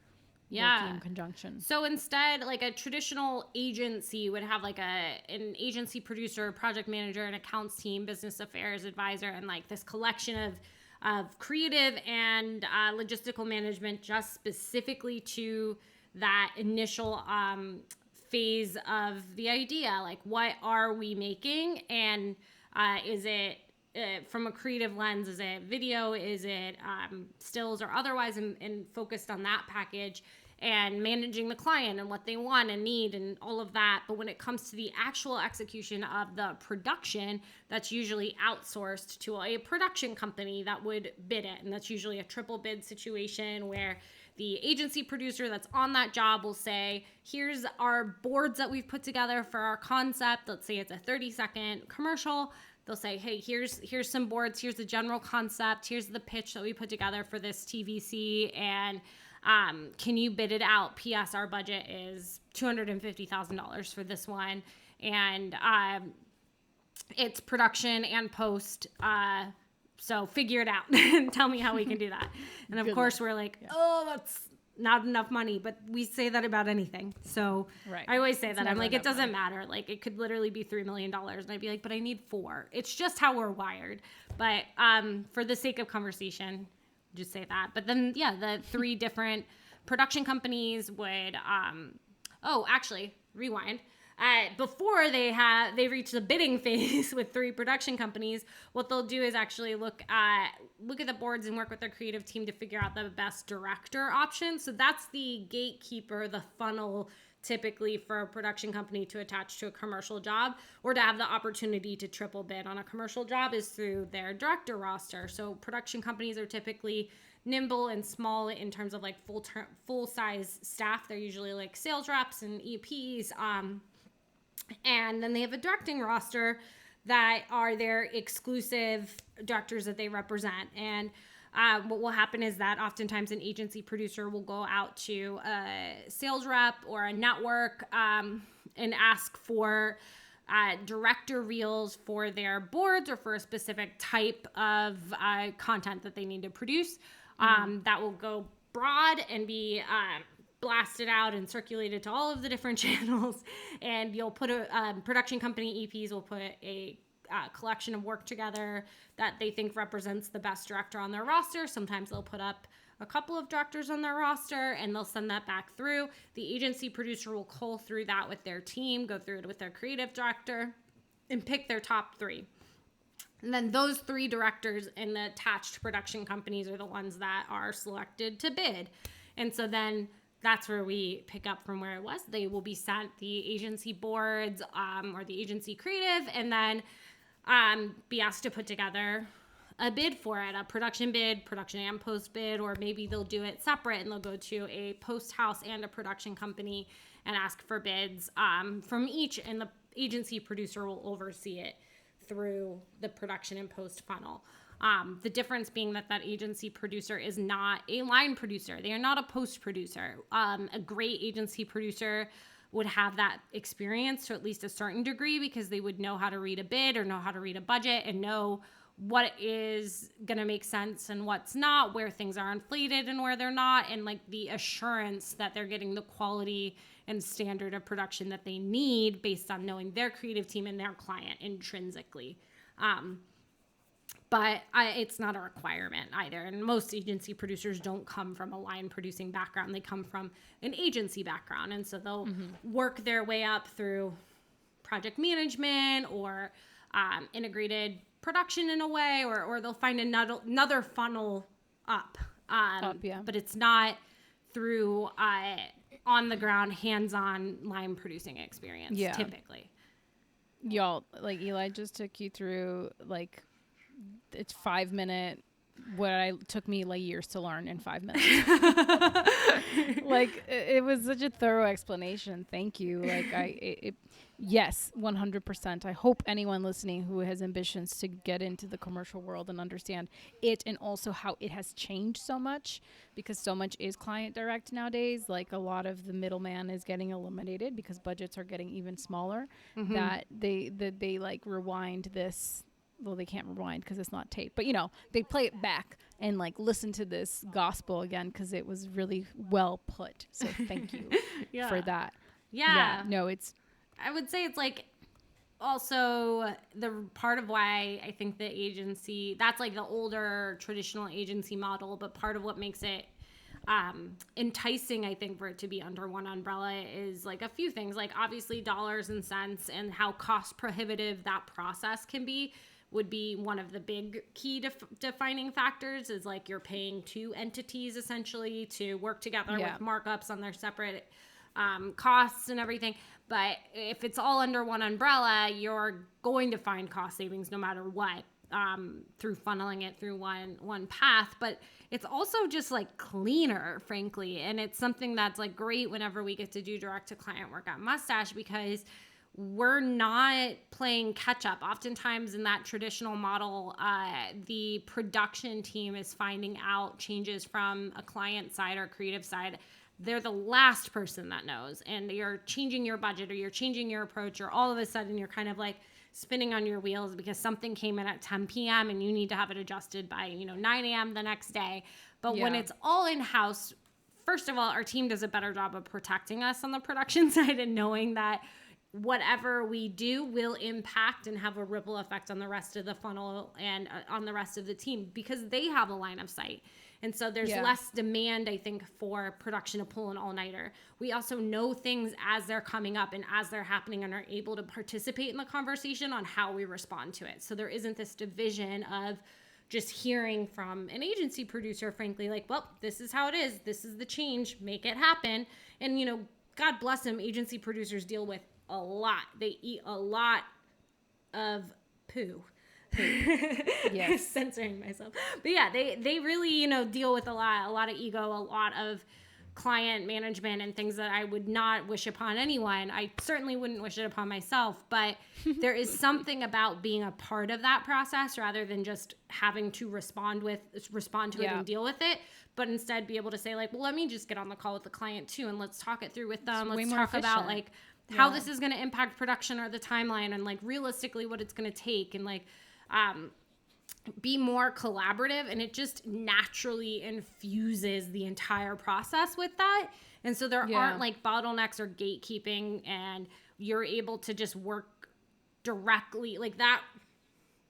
working in conjunction? So instead, like a traditional agency would have like an agency producer, project manager, an accounts team, business affairs advisor, and like this collection of creative and logistical management just specifically to that initial phase of the idea. Like, what are we making? And is it from a creative lens? Is it video? Is it stills or otherwise? And focused on that package and managing the client and what they want and need and all of that. But when it comes to the actual execution of the production, that's usually outsourced to a production company that would bid it. And that's usually a triple bid situation where the agency producer that's on that job will say, here's our boards that we've put together for our concept. Let's say it's a 30-second commercial. They'll say, hey, here's some boards. Here's the general concept. Here's the pitch that we put together for this TVC. And can you bid it out? P.S. Our budget is $250,000 for this one. And it's production and post. So figure it out and tell me how we can do that. And of course, we're like, oh, that's not enough money. But we say that about anything. So Right. I always say that. I'm like, it doesn't money. matter. Like, it could literally be $3 million. And I'd be like, but I need 4. It's just how we're wired. But for the sake of conversation, just say that. But then, the 3 different production companies would, actually, rewind. Before they reach the bidding phase with 3 production companies, what they'll do is actually look at the boards and work with their creative team to figure out the best director option. So that's the gatekeeper, the funnel typically for a production company to attach to a commercial job or to have the opportunity to triple bid on a commercial job is through their director roster. So production companies are typically nimble and small in terms of like full size staff. They're usually like sales reps and EPs. And then they have a directing roster that are their exclusive directors that they represent. And what will happen is that oftentimes an agency producer will go out to a sales rep or a network and ask for director reels for their boards or for a specific type of content that they need to produce. That will go broad and be blasted out and circulated to all of the different channels. And you'll put production company EPs will put a collection of work together that they think represents the best director on their roster. Sometimes they'll put up a couple of directors on their roster and they'll send that back through. The agency producer will cull through that with their team, go through it with their creative director, and pick their top 3. And then those 3 directors and the attached production companies are the ones that are selected to bid. And so then that's where we pick up from where it was. They will be sent the agency boards or the agency creative and then be asked to put together a bid for it, a production bid, production and post bid, or maybe they'll do it separate and they'll go to a post house and a production company and ask for bids from each, and the agency producer will oversee it through the production and post funnel. The difference being that agency producer is not a line producer. They are not a post producer. A great agency producer would have that experience to at least a certain degree, because they would know how to read a bid or know how to read a budget and know what is going to make sense and what's not, where things are inflated and where they're not, and like the assurance that they're getting the quality and standard of production that they need based on knowing their creative team and their client intrinsically. But it's not a requirement either. And most agency producers don't come from a line producing background. They come from an agency background. And so they'll work their way up through project management or integrated production in a way, or they'll find another funnel up. But it's not through on the ground, hands-on line producing experience, typically. Y'all, like Eli just took you through, like, it's 5 minute, took me like years to learn in 5 minutes. Like, it was such a thorough explanation. Thank you. Like, yes, 100%. I hope anyone listening who has ambitions to get into the commercial world and understand it, and also how it has changed so much, because so much is client direct nowadays. Like, a lot of the middleman is getting eliminated because budgets are getting even smaller, that they like rewind this. Well, they can't rewind because it's not tape, but they play it back and like listen to this gospel again, because it was really well put. So thank you for that. Yeah. No, I would say it's like also the part of why I think the agency, that's like the older traditional agency model, but part of what makes it enticing, I think, for it to be under one umbrella is like a few things, like obviously dollars and cents, and how cost prohibitive that process can be would be one of the big key defining factors. Is like you're paying two entities essentially to work together with markups on their separate costs and everything. But if it's all under one umbrella, you're going to find cost savings no matter what, through funneling it through one path. But it's also just like cleaner, frankly. And it's something that's like great whenever we get to do direct to client work at Mustache, because we're not playing catch up. Oftentimes in that traditional model, the production team is finding out changes from a client side or creative side. They're the last person that knows, and you're changing your budget or you're changing your approach, or all of a sudden you're kind of like spinning on your wheels because something came in at 10 p.m. and you need to have it adjusted by 9 a.m. the next day. But when it's all in-house, first of all, our team does a better job of protecting us on the production side and knowing that whatever we do will impact and have a ripple effect on the rest of the funnel and on the rest of the team, because they have a line of sight. And so there's less demand, I think, for production to pull an all-nighter. We also know things as they're coming up and as they're happening, and are able to participate in the conversation on how we respond to it. So there isn't this division of just hearing from an agency producer, frankly, like, well, this is how it is. This is the change. Make it happen. And, God bless them, agency producers deal with a lot. They eat a lot of poo. Yes. Censoring myself. But yeah, they really, deal with a lot of ego, a lot of client management and things that I would not wish upon anyone. I certainly wouldn't wish it upon myself, but there is something about being a part of that process rather than just having to respond to it and deal with it, but instead be able to say like, well, let me just get on the call with the client too, and let's talk it through with them. Let's talk about like how this is going to impact production or the timeline, and like realistically what it's going to take, and like be more collaborative. And it just naturally infuses the entire process with that. And so there aren't like bottlenecks or gatekeeping, and you're able to just work directly, like that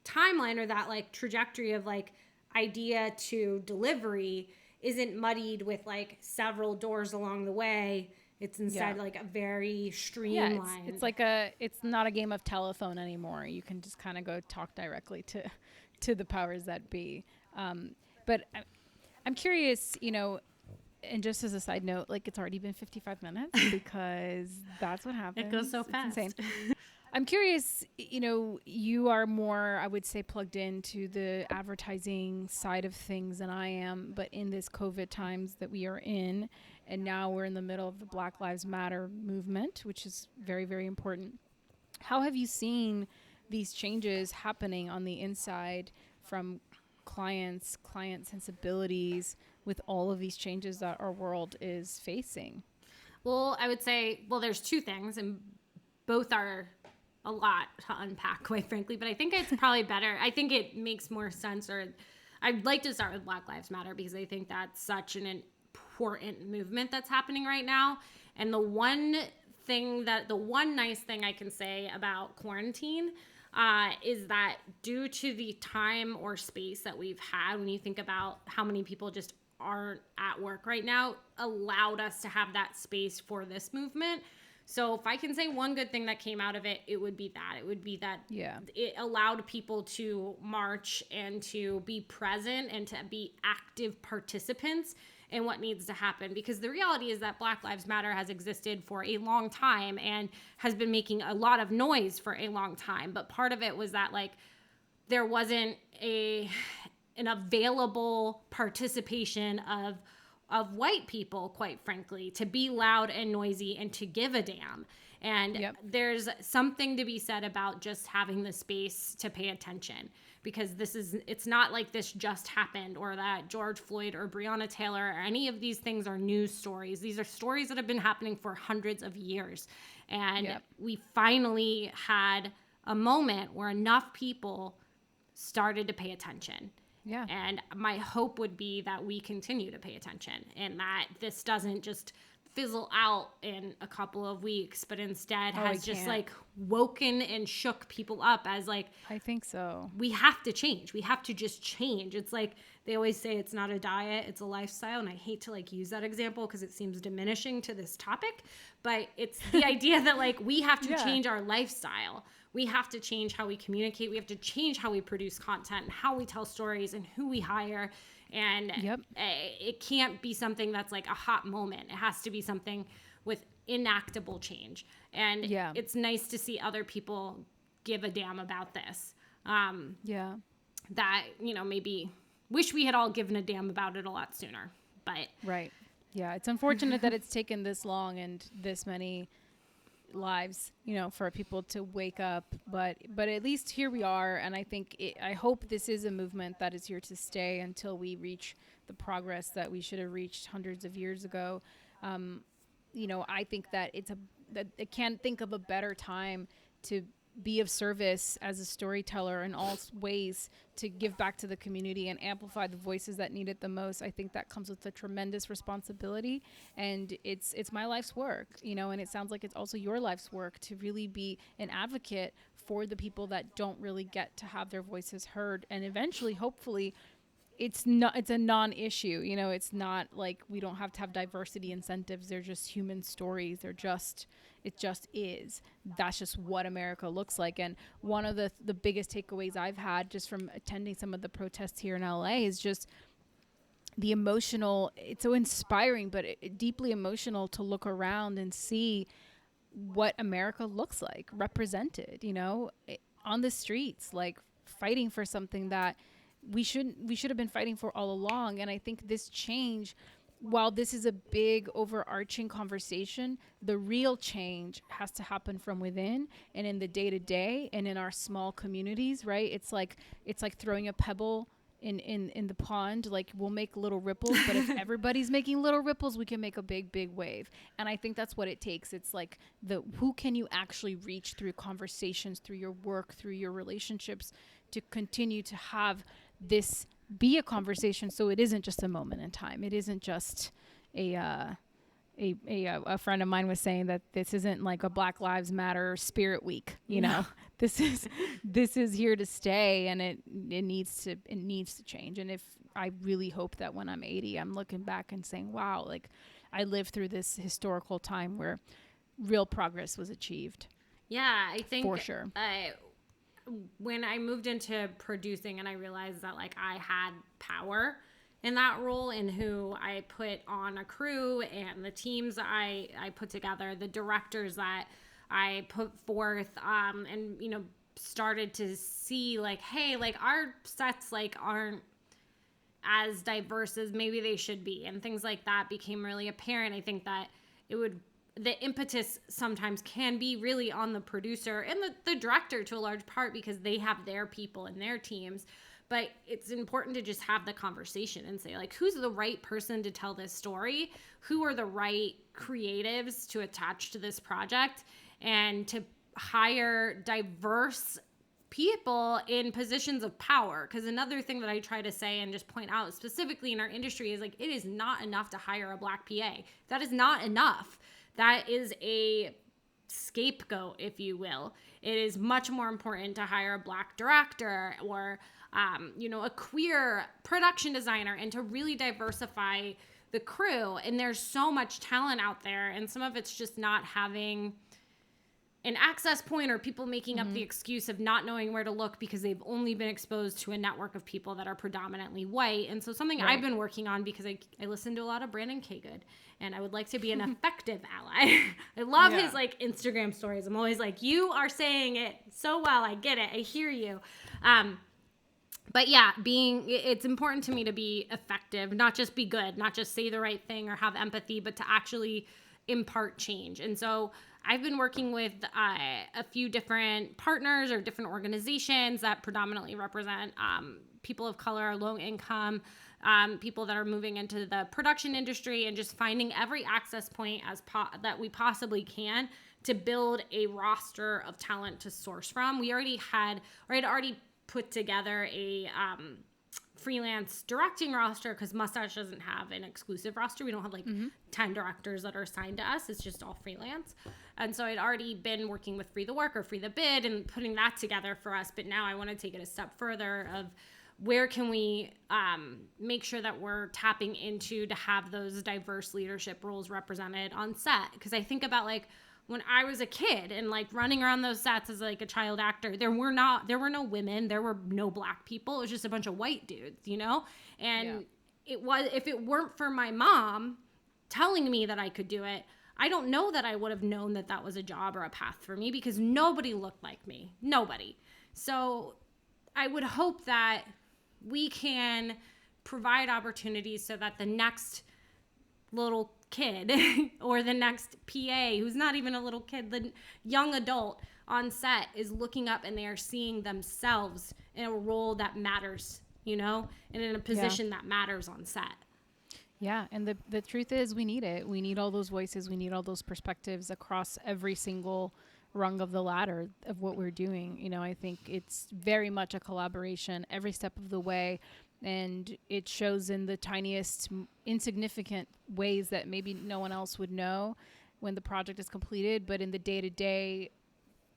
timeline or that like trajectory of like idea to delivery isn't muddied with like several doors along the way. It's instead like a very streamlined. It's like it's not a game of telephone anymore. You can just kind of go talk directly to the powers that be. But I'm curious, and just as a side note, like it's already been 55 minutes because that's what happens. It goes so fast. It's insane. I'm curious, you are more, I would say, plugged into the advertising side of things than I am, but in this COVID times that we are in, and now we're in the middle of the Black Lives Matter movement, which is very, very important. How have you seen these changes happening on the inside from client sensibilities with all of these changes that our world is facing? Well, I would say, there's two things, and both are a lot to unpack, quite frankly, but I think it's probably better. I think it makes more sense, or I'd like to start with Black Lives Matter because I think that's such an important movement that's happening right now. And the one nice thing I can say about quarantine is that due to the time or space that we've had, when you think about how many people just aren't at work right now, allowed us to have that space for this movement. So if I can say one good thing that came out of it, it would be that. It would be that it allowed people to march and to be present and to be active participants in what needs to happen. Because the reality is that Black Lives Matter has existed for a long time and has been making a lot of noise for a long time. But part of it was that, like, there wasn't an available participation of white people, quite frankly, to be loud and noisy and to give a damn. And there's something to be said about just having the space to pay attention, because it's not like this just happened, or that George Floyd or Breonna Taylor or any of these things are news stories. These are stories that have been happening for hundreds of years. And we finally had a moment where enough people started to pay attention. Yeah. And my hope would be that we continue to pay attention and that this doesn't just fizzle out in a couple of weeks, but instead has just like woken and shook people up as like, I think so. We have to change. We have to just change. It's like they always say it's not a diet, it's a lifestyle. And I hate to like use that example because it seems diminishing to this topic, but it's the idea that like we have to change our lifestyle. We have to change how we communicate. We have to change how we produce content and how we tell stories and who we hire. And it can't be something that's like a hot moment. It has to be something with enactable change. And it's nice to see other people give a damn about this. That, maybe wish we had all given a damn about it a lot sooner. But yeah, it's unfortunate that it's taken this long and this many lives, for people to wake up, but at least here we are. And I hope this is a movement that is here to stay until we reach the progress that we should have reached hundreds of years ago. I think that that I can't think of a better time to be of service as a storyteller in all ways, to give back to the community and amplify the voices that need it the most. I think that comes with a tremendous responsibility, and it's my life's work, and it sounds like it's also your life's work to really be an advocate for the people that don't really get to have their voices heard. And eventually, hopefully, it's a non-issue. It's not like we don't have to have diversity incentives. They're just human stories. It just is. That's just what America looks like. And one of the biggest takeaways I've had just from attending some of the protests here in LA is just the emotional, it's so inspiring, but deeply emotional to look around and see what America looks like represented, on the streets, like fighting for something that we should have been fighting for all along. And I think this change, while this is a big overarching conversation, the real change has to happen from within and in the day to day and in our small communities, right? It's like throwing a pebble in the pond. Like, we'll make little ripples, but if everybody's making little ripples, we can make a big wave. And I think that's what it takes. It's like who can you actually reach through conversations, through your work, through your relationships, to continue to have this be a conversation, so it isn't just a moment in time. It isn't just a friend of mine was saying that this isn't like a Black Lives Matter Spirit Week, This is here to stay, and it needs to change. And if I really hope that when I'm 80, I'm looking back and saying, wow, like I lived through this historical time where real progress was achieved. Yeah, I think for sure. When I moved into producing and I realized that like I had power in that role and who I put on a crew and the teams I put together, the directors that I put forth, and, you know, started to see like, hey, like our sets like aren't as diverse as maybe they should be, and things like that became really apparent. I think that the impetus sometimes can be really on the producer and the director to a large part, because they have their people and their teams. But it's important to just have the conversation and say, like, who's the right person to tell this story? Who are the right creatives to attach to this project, and to hire diverse people in positions of power? Because another thing that I try to say and just point out specifically in our industry is, like, it is not enough to hire a Black PA. That is not enough. That is a scapegoat, if you will. It is much more important to hire a Black director, or you know, a queer production designer, and to really diversify the crew. And there's so much talent out there, and some of it's just not having an access point, or people making up the excuse of not knowing where to look because they've only been exposed to a network of people that are predominantly white. And so something I've been working on, because I listen to a lot of Brandon K. and I would like to be an effective ally. I love his like Instagram stories. I'm always like, you are saying it so well. I get it. I hear you. But yeah, it's important to me to be effective, not just be good, not just say the right thing or have empathy, but to actually impart change. And so I've been working with a few different partners or different organizations that predominantly represent people of color, low income, people that are moving into the production industry, and just finding every access point that we possibly can to build a roster of talent to source from. We had already put together a freelance directing roster, because Mustache doesn't have an exclusive roster. We don't have like 10 directors that are assigned to us. It's just all freelance. And so I'd already been working with Free the Work or Free the Bid and putting that together for us. But now I want to take it a step further of where can we make sure that we're tapping into to have those diverse leadership roles represented on set. Because I think about like when I was a kid and like running around those sets as like a child actor, there were no women, there were no Black people. It was just a bunch of white dudes, you know? And if it weren't for my mom telling me that I could do it, I don't know that I would have known that that was a job or a path for me, because nobody looked like me. Nobody. So I would hope that we can provide opportunities so that the next little kid or the next PA, who's not even a little kid, the young adult on set, is looking up and they are seeing themselves in a role that matters, you know, and in a position that matters on set. Yeah, and the truth is we need it. We need all those voices. We need all those perspectives across every single rung of the ladder of what we're doing. You know, I think it's very much a collaboration every step of the way, and it shows in the tiniest, insignificant ways that maybe no one else would know when the project is completed, but in the day-to-day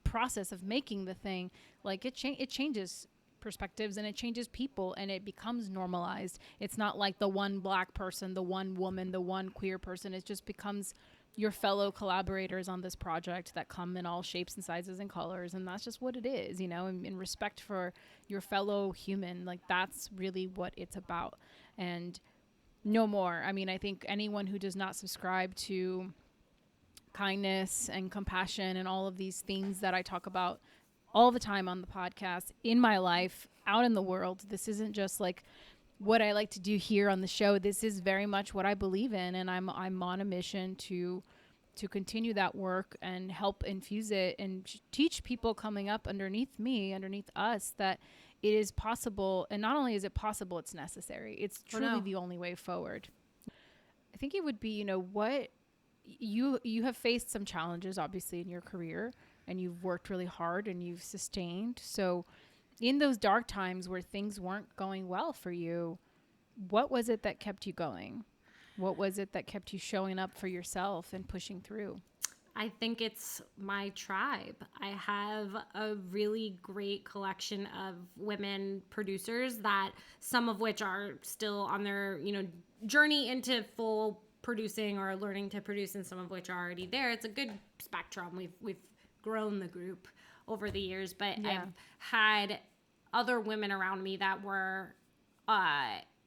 process of making the thing, like it changes perspectives and it changes people and it becomes normalized. It's not like the one Black person, the one woman, the one queer person. It just becomes your fellow collaborators on this project that come in all shapes and sizes and colors, and that's just what it is, you know, and respect for your fellow human. Like, that's really what it's about, and no more. I mean, I think anyone who does not subscribe to kindness and compassion and all of these things that I talk about all the time on the podcast, in my life, out in the world, this isn't just like what I like to do here on the show. This is very much what I believe in, and I'm on a mission to continue that work and help infuse it and teach people coming up underneath us, that it is possible. And not only is it possible, it's necessary. It's truly the only way forward. I think it would be, you know, what you have faced some challenges obviously in your career, and you've worked really hard and you've sustained. So in those dark times where things weren't going well for you, what was it that kept you going? What was it that kept you showing up for yourself and pushing through? I think it's my tribe. I have a really great collection of women producers, that some of which are still on their, you know, journey into full producing or learning to produce, and some of which are already there. It's a good spectrum. We've grown the group over the years, but I've had other women around me that were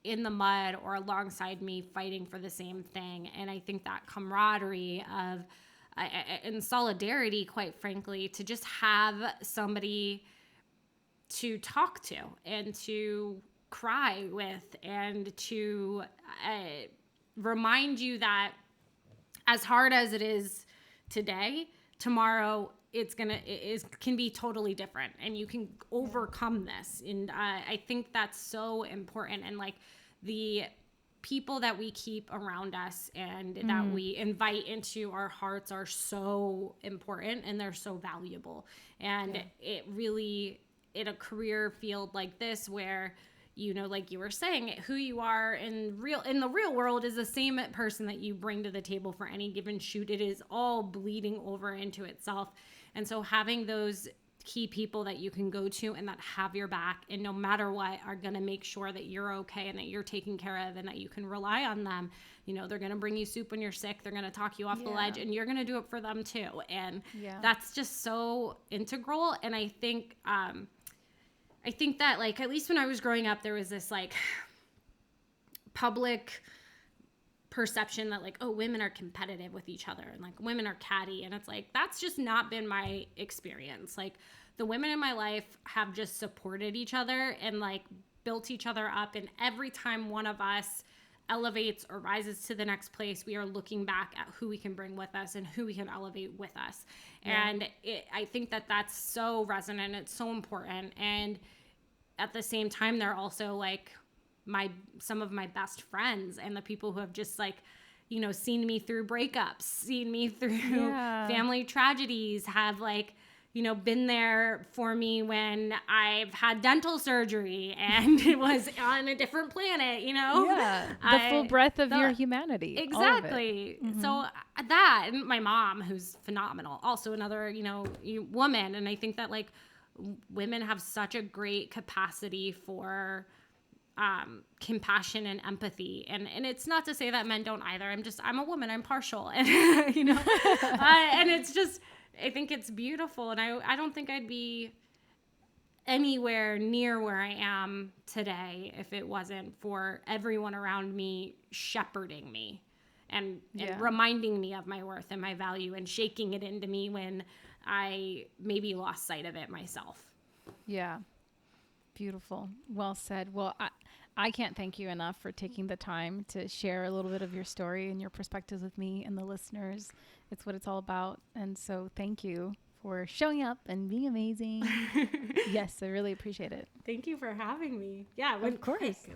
in the mud or alongside me fighting for the same thing. And I think that camaraderie of in solidarity, quite frankly, to just have somebody to talk to and to cry with and to remind you that as hard as it is today, tomorrow can be totally different, and you can overcome this. And I think that's so important. And like the people that we keep around us and that we invite into our hearts are so important, and they're so valuable. And it really, in a career field like this, where, you know, like you were saying, who you are in the real world is the same person that you bring to the table for any given shoot. It is all bleeding over into itself. And so having those key people that you can go to and that have your back, and no matter what are going to make sure that you're okay and that you're taken care of and that you can rely on them. You know, they're going to bring you soup when you're sick. They're going to talk you off the ledge, and you're going to do it for them too. And that's just so integral. And I think that, like, at least when I was growing up, there was this like public perception that like, oh, women are competitive with each other and like women are catty. And it's like, that's just not been my experience. Like, the women in my life have just supported each other and like built each other up. And every time one of us elevates or rises to the next place, we are looking back at who we can bring with us and who we can elevate with us. And I think that that's so resonant. It's so important. And at the same time, they're also like some of my best friends, and the people who have just like, you know, seen me through breakups, seen me through family tragedies, have like, you know, been there for me when I've had dental surgery and it was on a different planet, you know? Yeah, the full breadth of your humanity. Exactly. So that, and my mom, who's phenomenal, also another, you know, woman. And I think that like women have such a great capacity for compassion and empathy. And it's not to say that men don't either. I'm a woman, I'm partial. And, you know, and it's just, I think it's beautiful. And I don't think I'd be anywhere near where I am today if it wasn't for everyone around me shepherding me and reminding me of my worth and my value and shaking it into me when I maybe lost sight of it myself. Yeah. Beautiful. Well said. Well, I can't thank you enough for taking the time to share a little bit of your story and your perspectives with me and the listeners. It's what it's all about. And so thank you for showing up and being amazing. Yes, I really appreciate it. Thank you for having me. Yeah, of course.